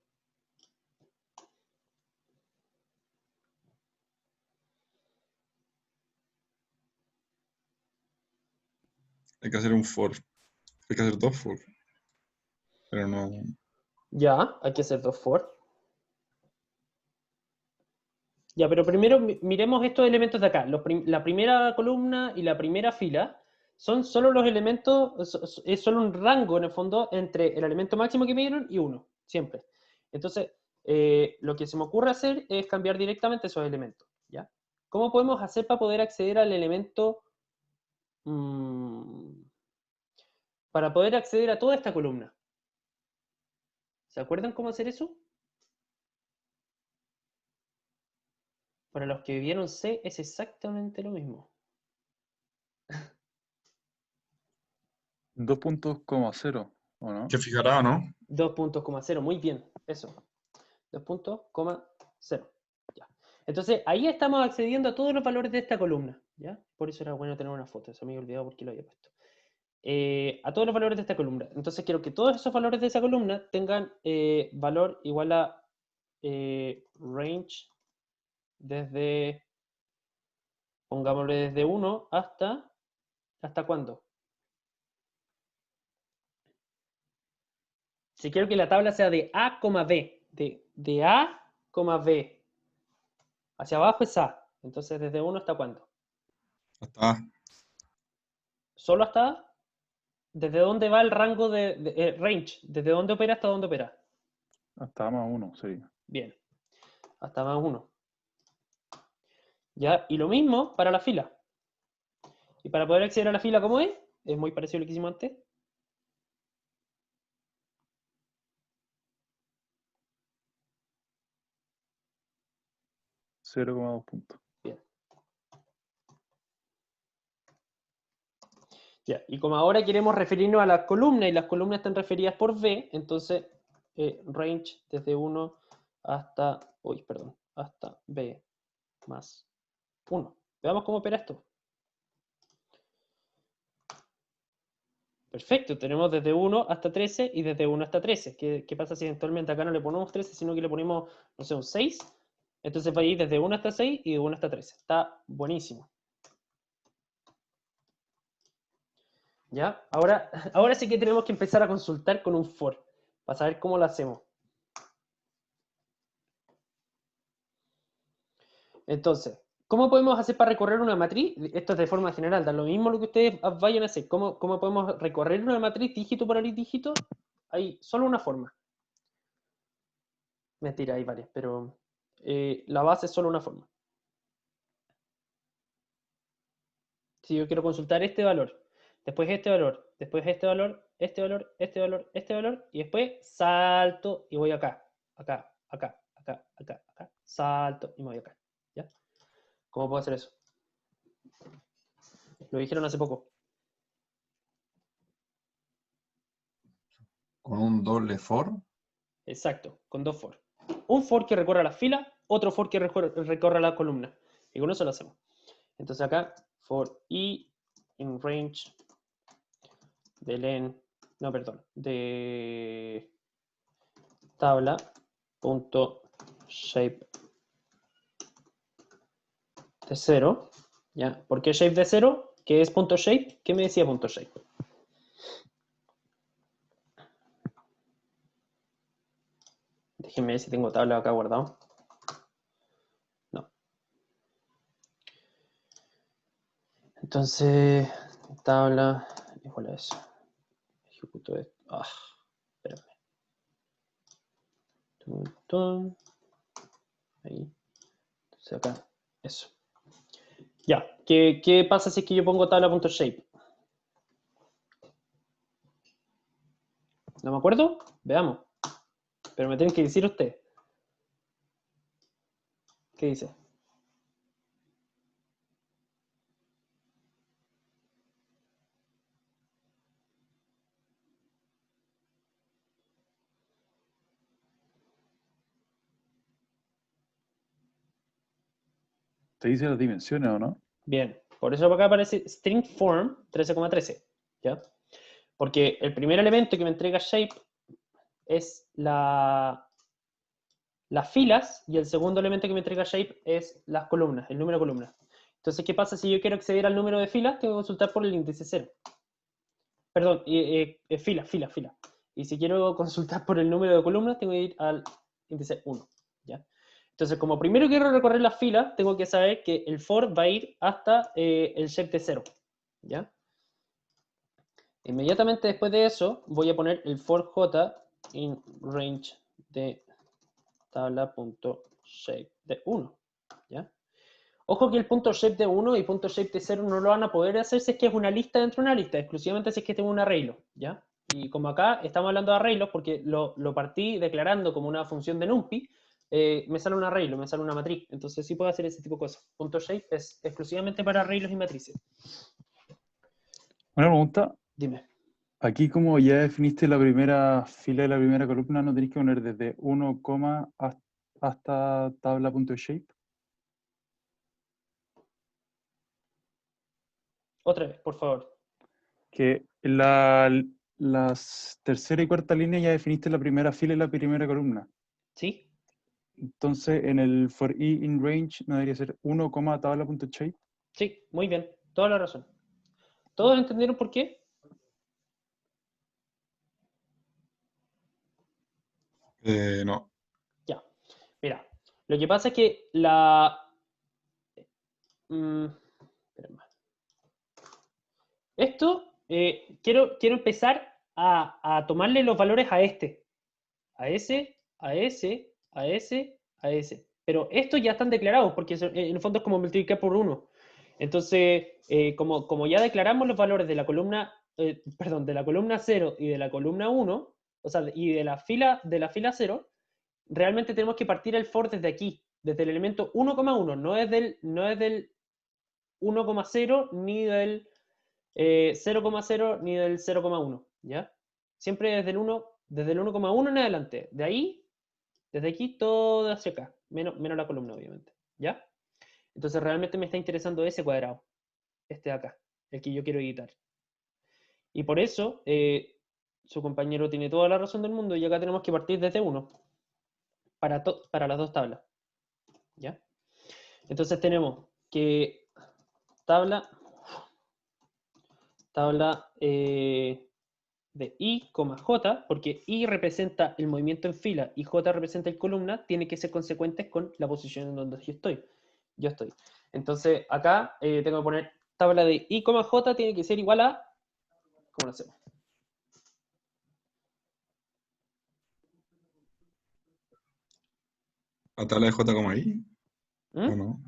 Hay que hacer un for. Hay que hacer dos for. Pero no.
Ya, hay que hacer dos for. Ya, pero primero miremos estos elementos de acá. La primera columna y la primera fila son solo los elementos, es solo un rango en el fondo entre el elemento máximo que midieron y 1, siempre. Entonces, lo que se me ocurre hacer es cambiar directamente esos elementos, ¿ya? ¿Cómo podemos hacer para poder acceder al elemento, para poder acceder a toda esta columna? ¿Se acuerdan cómo hacer eso? Para los que vieron C es exactamente lo mismo.
2.0, ¿o no?
Que fijará, ¿no?
2.0, muy bien, eso. 2.0. Ya. Entonces, ahí estamos accediendo a todos los valores de esta columna, ¿ya? Por eso era bueno tener una foto, eso me había olvidado porque lo había puesto. A todos los valores de esta columna. Entonces, quiero que todos esos valores de esa columna tengan valor igual a range desde, pongámosle desde 1 ¿hasta cuándo? Si quiero que la tabla sea de A, B, de A, B, hacia abajo es A. Entonces, ¿desde 1 hasta cuándo?
Hasta A.
¿Solo hasta A? ¿Desde dónde va el rango de range? ¿Desde dónde opera hasta dónde opera?
Hasta más 1 sería.
Bien. Hasta más 1. ¿Ya? Y lo mismo para la fila. Y para poder acceder a la fila, ¿cómo es? Es muy parecido a lo que hicimos antes.
$0,2 puntos.
Bien. Ya. Y como ahora queremos referirnos a las columnas y las columnas están referidas por V, entonces range desde 1 hasta, hasta B más 1. Veamos cómo opera esto. Perfecto, tenemos desde 1 hasta 13 y desde 1 hasta 13. ¿Qué pasa si eventualmente acá no le ponemos 13, sino que le ponemos, no sé, un 6? Entonces va a ir desde 1 hasta 6 y de 1 hasta 13. Está buenísimo. ¿Ya? Ahora sí que tenemos que empezar a consultar con un for, para saber cómo lo hacemos. Entonces, ¿cómo podemos hacer para recorrer una matriz? Esto es de forma general, da lo mismo lo que ustedes vayan a hacer. ¿Cómo podemos recorrer una matriz dígito por dígito? Hay solo una forma. Mentira, hay varias, pero la base es solo una forma. Si yo quiero consultar este valor, después este valor, después este valor, este valor, este valor, este valor, y después salto y voy acá, acá, acá, acá, acá, acá, salto y me voy acá. ¿Ya? ¿Cómo puedo hacer eso? Lo dijeron hace poco.
Con un doble for.
Exacto, con dos for. Un for que recorra la fila, otro for que recorra la columna. Y con eso lo hacemos. Entonces acá, for i in range de len, no, perdón, de tabla punto shape de 0. ¿Ya? ¿Por qué shape de 0? ¿Qué es punto shape? ¿Qué me decía punto shape? Déjenme ver si tengo tabla acá guardado. No. Entonces, tabla igual a eso. Ejecuto esto. Ah, espérame. Ahí. Entonces acá, eso. Ya, ¿qué pasa si es que yo pongo tabla.shape? ¿No me acuerdo? Veamos. Pero me tienen que decir usted. ¿Qué dice?
¿Te dice las dimensiones o no?
Bien, por eso acá aparece string form 13,13, ¿ya? Porque el primer elemento que me entrega shape es las filas y el segundo elemento que me entrega shape es las columnas, el número de columnas. Entonces, ¿qué pasa si yo quiero acceder al número de filas? Tengo que consultar por el índice 0. Perdón, fila. Y si quiero consultar por el número de columnas, tengo que ir al índice 1, ¿ya? Entonces, como primero quiero recorrer las filas, tengo que saber que el for va a ir hasta el shape de 0, ¿ya? Inmediatamente después de eso, voy a poner el for j in range de tabla.shape de 1, ¿ya? Ojo que el punto shape de 1 y punto shape de 0 no lo van a poder hacer si es que es una lista dentro de una lista, exclusivamente si es que tengo un arreglo, ¿ya? Y como acá estamos hablando de arreglos, porque lo partí declarando como una función de NumPy, me sale un arreglo, me sale una matriz. Entonces sí puedo hacer ese tipo de cosas. Punto shape es exclusivamente para arreglos y matrices.
Una pregunta.
Dime.
Aquí, como ya definiste la primera fila de la primera columna, ¿no tenéis que poner desde 1, hasta tabla.shape?
Otra vez, por favor.
Que las tercera y cuarta línea ya definiste la primera fila y la primera columna.
¿Sí?
Entonces, en el for i in range no debería ser 1, tabla.shape.
Sí, muy bien. Toda la razón. ¿Todos entendieron por qué?
No.
Ya. Mira, lo que pasa es que la... espérame. Esto, quiero empezar a tomarle los valores a este. A ese, a ese, a ese, a ese. Pero estos ya están declarados, porque en el fondo es como multiplicar por 1. Entonces, como ya declaramos los valores de la columna, perdón, de la columna 0 y de la columna 1, o sea, y de la fila 0, realmente tenemos que partir el for desde aquí, desde el elemento 1,1, no es del 1,0 ni del 0,0 ni del 0,1, ¿ya? Siempre desde el 1,1 en adelante. De ahí, desde aquí, todo hacia acá, menos la columna, obviamente, ¿ya? Entonces realmente me está interesando ese cuadrado, este de acá, el que yo quiero editar. Y por eso, su compañero tiene toda la razón del mundo y acá tenemos que partir desde 1 para las dos tablas. ¿Ya? Entonces tenemos que tabla de I, J, porque I representa el movimiento en fila y J representa el columna, tiene que ser consecuentes con la posición en donde yo estoy. Entonces acá tengo que poner tabla de I, J tiene que ser igual a, ¿cómo lo hacemos?
¿A tabla de J como ahí?
¿Mm?
¿O no?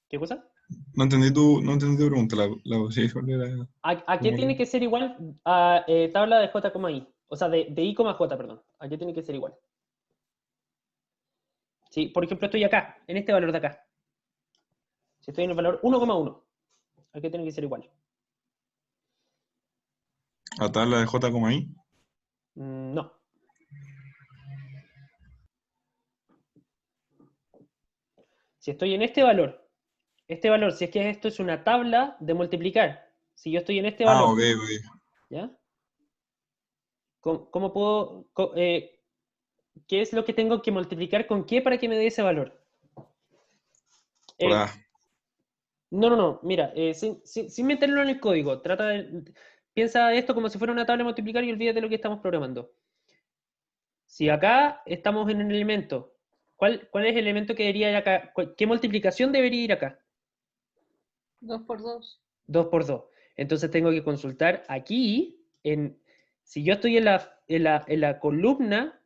¿Qué cosa?
No entendí tu pregunta, la posición era...
¿A qué tiene que ser igual a tabla de J, I? O sea, de I, J, perdón. ¿A qué tiene que ser igual? ¿Sí? Por ejemplo, estoy acá, en este valor de acá. Si estoy en el valor 1,1, ¿a qué tiene que ser igual?
¿A tabla de J como ahí?
No. Si estoy en este valor, si es que esto es una tabla de multiplicar, si yo estoy en este
Ah,
valor,
ok, ok.
¿ya? ¿Cómo puedo, qué es lo que tengo que multiplicar con qué para que me dé ese valor?
Por A.
No, mira, sin meterlo en el código, piensa esto como si fuera una tabla de multiplicar y olvídate lo que estamos programando. Si acá estamos en un elemento, ¿cuál es el elemento que debería ir acá? ¿Qué multiplicación debería ir acá?
2 por 2.
2 por 2. Entonces tengo que consultar aquí, si yo estoy en la columna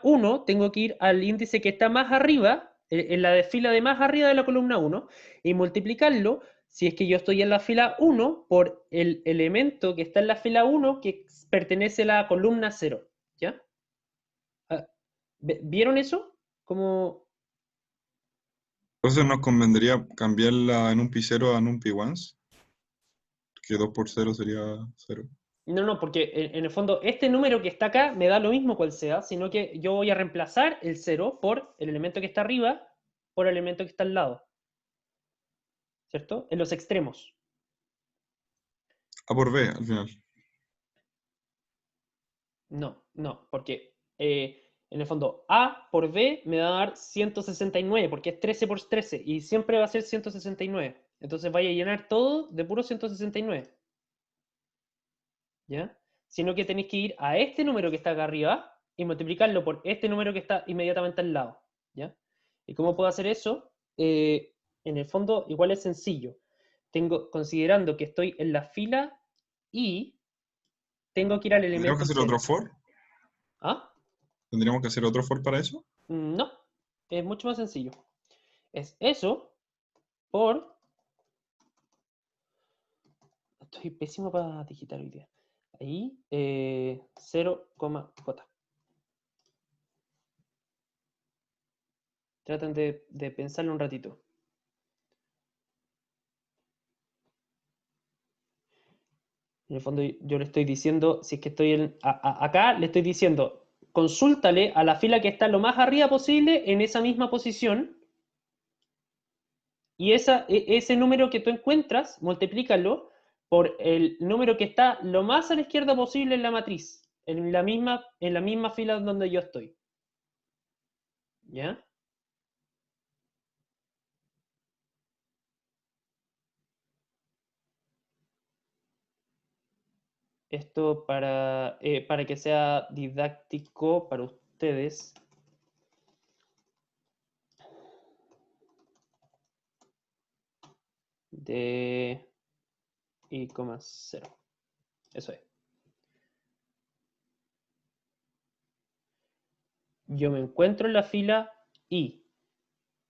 1, tengo que ir al índice que está más arriba, en la fila de más arriba de la columna 1, y multiplicarlo, si es que yo estoy en la fila 1, por el elemento que está en la fila 1 que pertenece a la columna 0. ¿Ya? ¿Vieron eso? Como...
Entonces nos convendría cambiarla en un pi 0 a un pi once, que 2 por 0 sería 0.
No, porque en el fondo este número que está acá me da lo mismo cual sea, sino que yo voy a reemplazar el 0 por el elemento que está arriba por el elemento que está al lado. ¿Cierto? En los extremos.
A por B, al final.
No, porque en el fondo A por B me va a dar 169, porque es 13 por 13, y siempre va a ser 169. Entonces vaya a llenar todo de puro 169. ¿Ya? Sino que tenéis que ir a este número que está acá arriba y multiplicarlo por este número que está inmediatamente al lado. ¿Ya? ¿Y cómo puedo hacer eso? En el fondo, igual es sencillo. Considerando que estoy en la fila I, tengo que ir al
¿Tendríamos que
elemento
hacer
0.
otro for?
¿Ah?
¿Tendríamos que hacer otro for para eso?
No, es mucho más sencillo. Es eso por... Estoy pésimo para digitar hoy día. Ahí, 0, J. Traten de pensarlo un ratito. En el fondo yo le estoy diciendo, si es que estoy acá, le estoy diciendo, consúltale a la fila que está lo más arriba posible en esa misma posición, y ese número que tú encuentras, multiplícalo por el número que está lo más a la izquierda posible en la matriz, en la misma fila donde yo estoy. ¿Ya? Esto para que sea didáctico para ustedes. De I, 0. Eso es. Yo me encuentro en la fila I.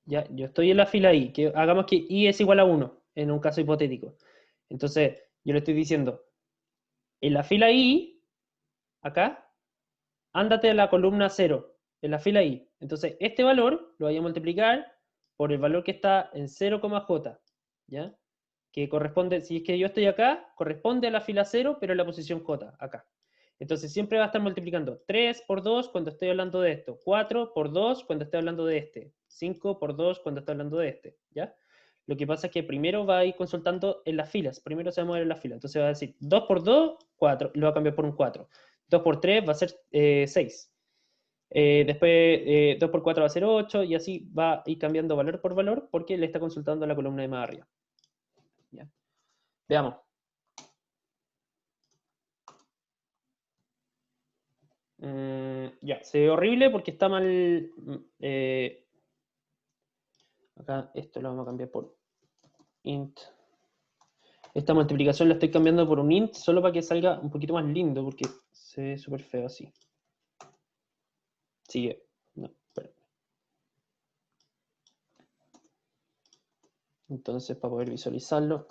¿Ya? Yo estoy en la fila I. Que hagamos que I es igual a 1, en un caso hipotético. Entonces, yo le estoy diciendo, en la fila I, acá, ándate a la columna 0, en la fila I. Entonces, este valor lo voy a multiplicar por el valor que está en 0, J. ¿Ya? Que corresponde, si es que yo estoy acá, corresponde a la fila 0, pero en la posición J, acá. Entonces siempre va a estar multiplicando 3 por 2 cuando estoy hablando de esto, 4 por 2 cuando estoy hablando de este, 5 por 2 cuando estoy hablando de este, ¿ya? Lo que pasa es que primero va a ir consultando en las filas, primero se va a mover en las filas, entonces va a decir 2 por 2, 4, lo va a cambiar por un 4, 2 por 3 va a ser 6, después 2 por 4 va a ser 8, y así va a ir cambiando valor por valor porque le está consultando la columna de más arriba. ¿Ya? Veamos. Ya, se ve horrible porque está mal. Acá esto lo vamos a cambiar por int. Esta multiplicación la estoy cambiando por un int solo para que salga un poquito más lindo porque se ve súper feo así. Sigue. No, espera. Entonces, para poder visualizarlo.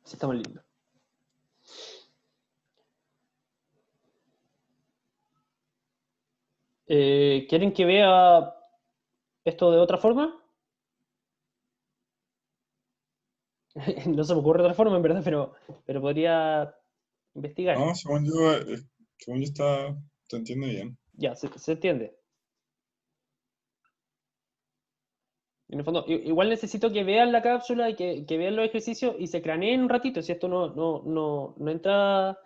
Así está más lindo. ¿Quieren que vea esto de otra forma? No se me ocurre otra forma, en verdad, pero podría investigar.
No, según yo te entiendo bien.
Ya, se entiende. En el fondo, igual necesito que vean la cápsula y que vean los ejercicios y se craneen un ratito, si esto no entra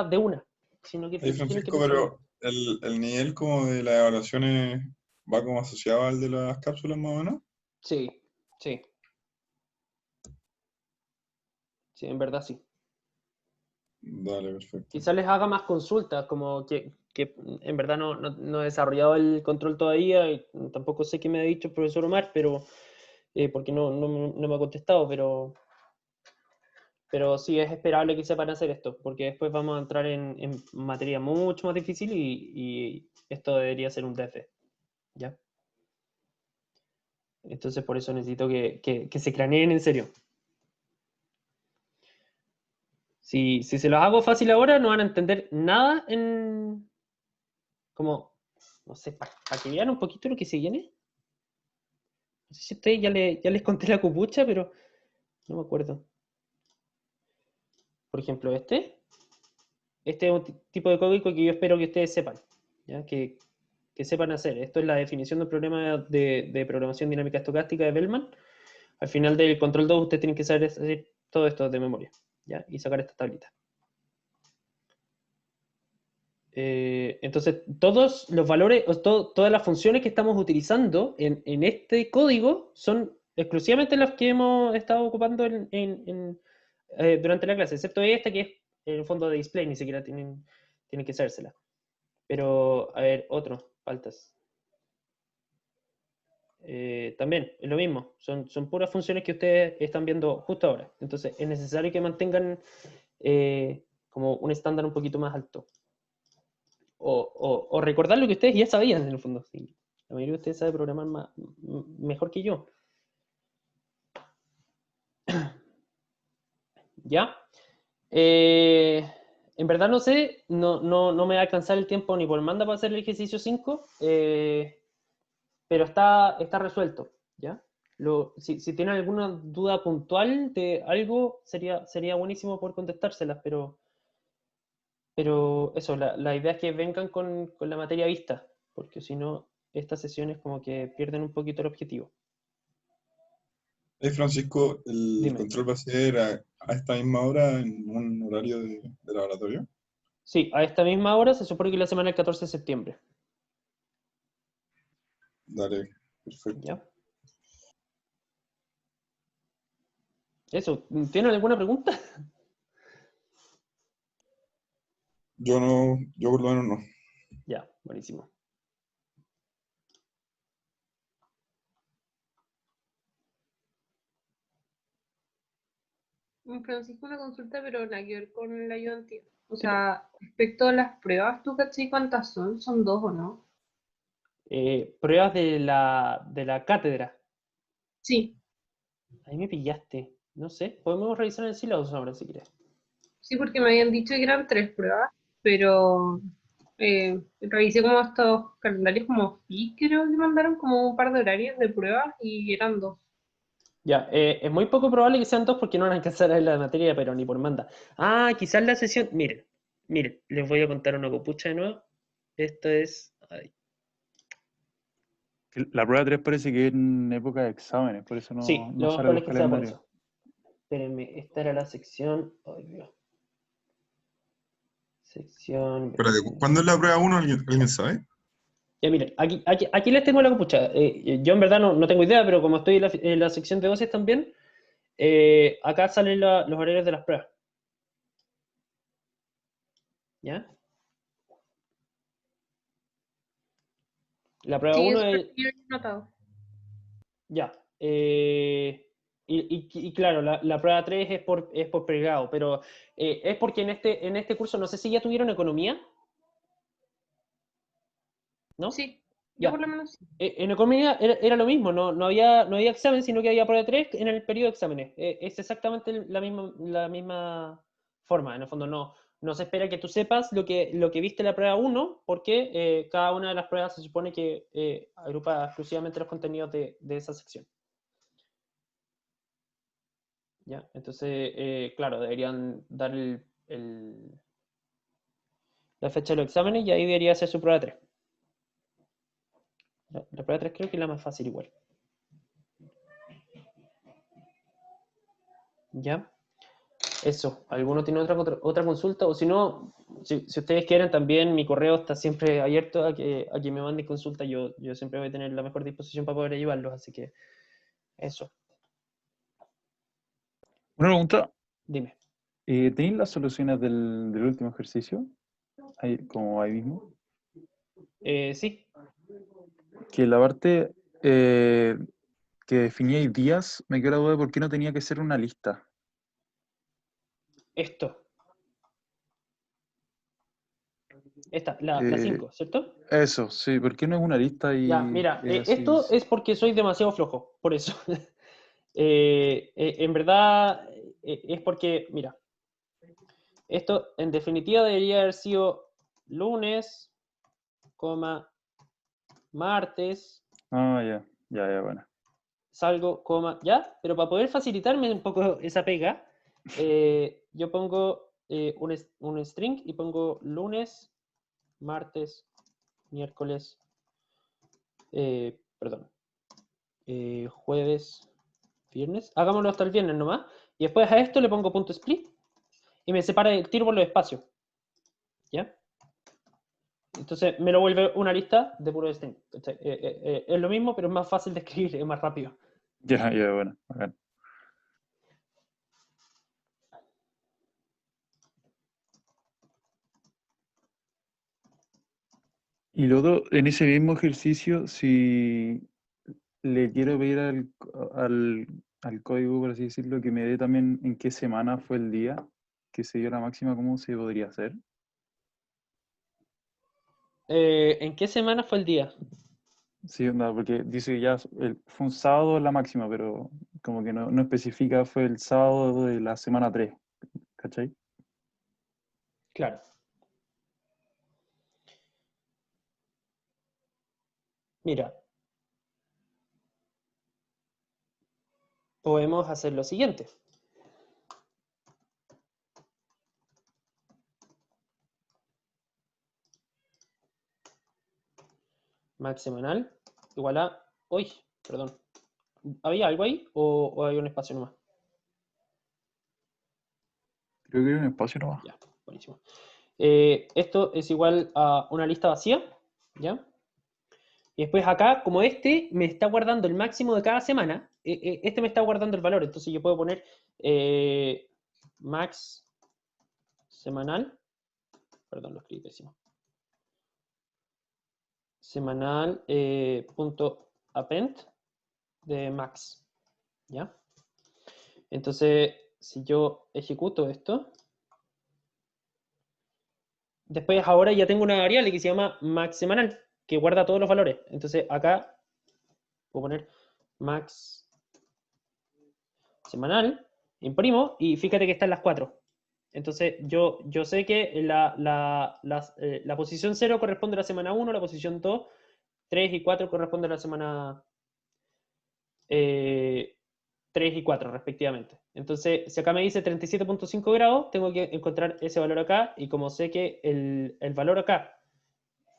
de una, sino que
Hey,
tienen que
Francisco,
pensarlo.
pero el nivel como de las evaluaciones va como asociado al de las cápsulas más o menos.
Sí, sí. Sí, en verdad sí.
Dale, perfecto.
Quizás les haga más consultas, como que en verdad no he desarrollado el control todavía, y tampoco sé qué me ha dicho el profesor Omar, pero porque no me ha contestado, pero sí es esperable que sepan hacer esto, porque después vamos a entrar en materia mucho más difícil y esto debería ser un DF, ¿ya? Entonces por eso necesito que se craneen en serio. Si se los hago fácil ahora, no van a entender nada como, no sé, para que vean un poquito lo que se viene. No sé si a ustedes ya les conté la copucha, pero no me acuerdo. Por ejemplo, este es un tipo de código que yo espero que ustedes sepan, ¿ya? Que sepan hacer. Esto es la definición del problema de programación dinámica estocástica de Bellman. Al final del control 2 ustedes tienen que saber hacer todo esto de memoria, ¿ya? Y sacar esta tablita. Entonces, todos los valores, todas las funciones que estamos utilizando en este código son exclusivamente las que hemos estado ocupando durante la clase, excepto esta que es en el fondo de display, ni siquiera tienen que sabérsela. Pero, a ver, otro, faltas. También es lo mismo, son puras funciones que ustedes están viendo justo ahora. Entonces, es necesario que mantengan como un estándar un poquito más alto. O recordar lo que ustedes ya sabían en el fondo. Sí. La mayoría de ustedes sabe programar mejor que yo. ¿Ya? En verdad no sé, no me va a alcanzar el tiempo ni por manda para hacer el ejercicio 5, pero está resuelto, ¿ya? Si tienen alguna duda puntual de algo, sería buenísimo poder contestárselas, pero eso, la idea es que vengan con la materia vista, porque si no, estas sesiones como que pierden un poquito el objetivo.
Hey, Francisco, ¿el
Dime.
control va a ser a esta misma hora en un horario de laboratorio?
Sí, a esta misma hora se supone que la semana del 14 de septiembre.
Dale, perfecto.
¿Ya? Eso, ¿tienen alguna pregunta?
Yo por lo menos no.
Ya, buenísimo.
Francisco, una consulta, pero nada que ver con la ayudantía. O sea, respecto a las pruebas, ¿tú cachai cuántas son? ¿Son 2 o no?
Pruebas de la cátedra.
Sí,
Ahí me pillaste. No sé, podemos revisar el sílabus ahora si quieres.
sí, porque me habían dicho que eran 3 pruebas, pero revisé como estos calendarios como FI, creo que mandaron como un par de horarios de pruebas y eran 2.
Ya, es muy poco probable que sean dos porque no van a alcanzar a la materia, pero ni por manda. Ah, quizás la sesión. Miren, les voy a contar una copucha de nuevo. Esto es. Ay.
La prueba 3 parece que es en época de exámenes, por eso
Sí,
no
lo más
sale
probable
los
es que sea por
calendarios.
eso. Espérenme, esta era la sección. Ay, Dios. Sección.
Espérate, ¿cuándo es la prueba 1? ¿Alguien sabe?
Ya miren, aquí les tengo la copucha. Yo en verdad no tengo idea, pero como estoy en la sección de dosis también, acá salen los horarios de las pruebas. ¿Ya? La prueba
Sí,
1
eso es
es.
lo que yo he notado.
Ya. Y claro, la prueba 3 es por pregrado, pero es porque en este curso, no sé si ya tuvieron economía, ¿no?
Sí, yo por
Ya.
lo menos sí.
En economía era lo mismo, no había examen, sino que había prueba 3 en el periodo de exámenes. Es exactamente la misma forma, en el fondo no se espera que tú sepas lo que viste en la prueba 1, porque cada una de las pruebas se supone que agrupa exclusivamente los contenidos de esa sección. ¿Ya? Entonces, claro, deberían dar la fecha de los exámenes y ahí debería ser su prueba 3. La prueba 3 creo que es la más fácil igual. ¿Ya? Eso. ¿Alguno tiene otra consulta? O si no, si ustedes quieren también, mi correo está siempre abierto a que me manden consulta. Yo siempre voy a tener la mejor disposición para poder ayudarlos, así que eso.
Una pregunta,
Dime.
¿tenéis las soluciones del último ejercicio? Ahí, como ahí mismo.
Sí,
Que la parte que definíais días, me quedó la duda de por qué no tenía que ser una lista.
esto. Esta, la
Eh,
5, ¿cierto?
Eso, sí, ¿por qué no es una lista
Ya,
y
mira,
así?
esto es porque soy demasiado flojo, por eso. En verdad, es porque, mira, esto en definitiva debería haber sido lunes, coma, martes,
Ah, ya, bueno.
salgo, coma, ya, pero para poder facilitarme un poco esa pega, yo pongo un string y pongo lunes, martes, miércoles, perdón, jueves, viernes. Hagámoslo hasta el viernes nomás. Y después a esto le pongo punto split y me separa el tiro por los espacios. ¿Ya? Entonces me lo vuelve una lista de puro string. Es lo mismo, pero es más fácil de escribir, es más rápido.
Ya, bueno. Bacán. Y luego, en ese mismo ejercicio, si le quiero pedir al código, por así decirlo, que me dé también en qué semana fue el día que se dio la máxima, ¿cómo se podría hacer?
¿En qué semana fue el día?
Sí, onda, porque dice que ya fue un sábado la máxima, pero como que no especifica, fue el sábado de la semana 3, ¿cachai?
Claro. Mira, podemos hacer lo siguiente. Max semanal igual a... Uy, perdón. ¿Había algo ahí o hay un espacio nomás?
Creo que hay un espacio nomás.
Ya, buenísimo. Esto es igual a una lista vacía, ¿ya? Y después acá, como este me está guardando el máximo de cada semana, este me está guardando el valor, entonces yo puedo poner max semanal, perdón, lo escribí pésimo, semanal punto append de max, ¿ya? Entonces, si yo ejecuto esto, después ahora ya tengo una variable que se llama max semanal, que guarda todos los valores. Entonces acá puedo poner max semanal, imprimo y fíjate que están las 4. Entonces yo sé que la posición 0 corresponde a la semana 1, la posición 2, 3 y 4 corresponde a la semana 3 y 4 respectivamente. Entonces, si acá me dice 37.5 grados, tengo que encontrar ese valor acá, y como sé que el valor acá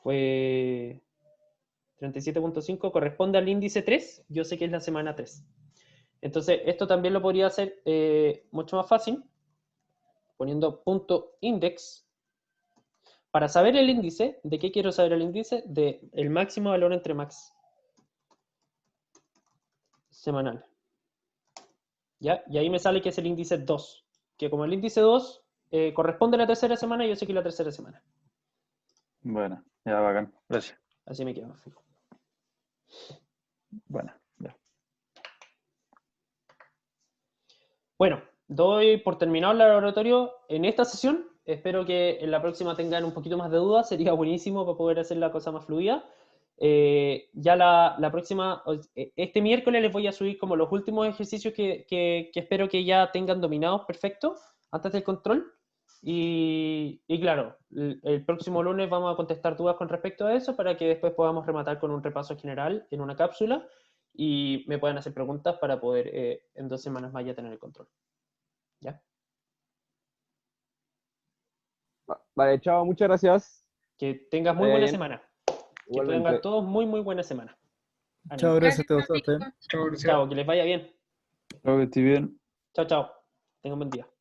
fue 37.5, corresponde al índice 3, yo sé que es la semana 3. Entonces, esto también lo podría hacer mucho más fácil, poniendo punto index. Para saber el índice, ¿de qué quiero saber el índice? Del máximo valor entre max semanal. ¿Ya? Y ahí me sale que es el índice 2. Que como el índice 2 corresponde a la tercera semana, yo sé que es la tercera semana.
Bueno, ya bacán. Gracias.
Así me quedo. Fijo.
Bueno, ya.
Bueno, doy por terminado el laboratorio en esta sesión. Espero que en la próxima tengan un poquito más de dudas. Sería buenísimo para poder hacer la cosa más fluida. Ya la próxima, este miércoles les voy a subir como los últimos ejercicios que espero que ya tengan dominados perfecto antes del control. Y claro, el próximo lunes vamos a contestar dudas con respecto a eso para que después podamos rematar con un repaso general en una cápsula y me puedan hacer preguntas para poder en 2 semanas más ya tener el control. ¿Ya?
Vale, chao, muchas gracias.
Que tengas muy buena
bien.
semana. Que
Igualmente.
tengan todos muy buena semana. Ánimo.
Chao, gracias a todos.
Chao, gracias.
Chao, que les vaya bien.
Espero que estés bien.
Chao, chao. Tengan un buen día.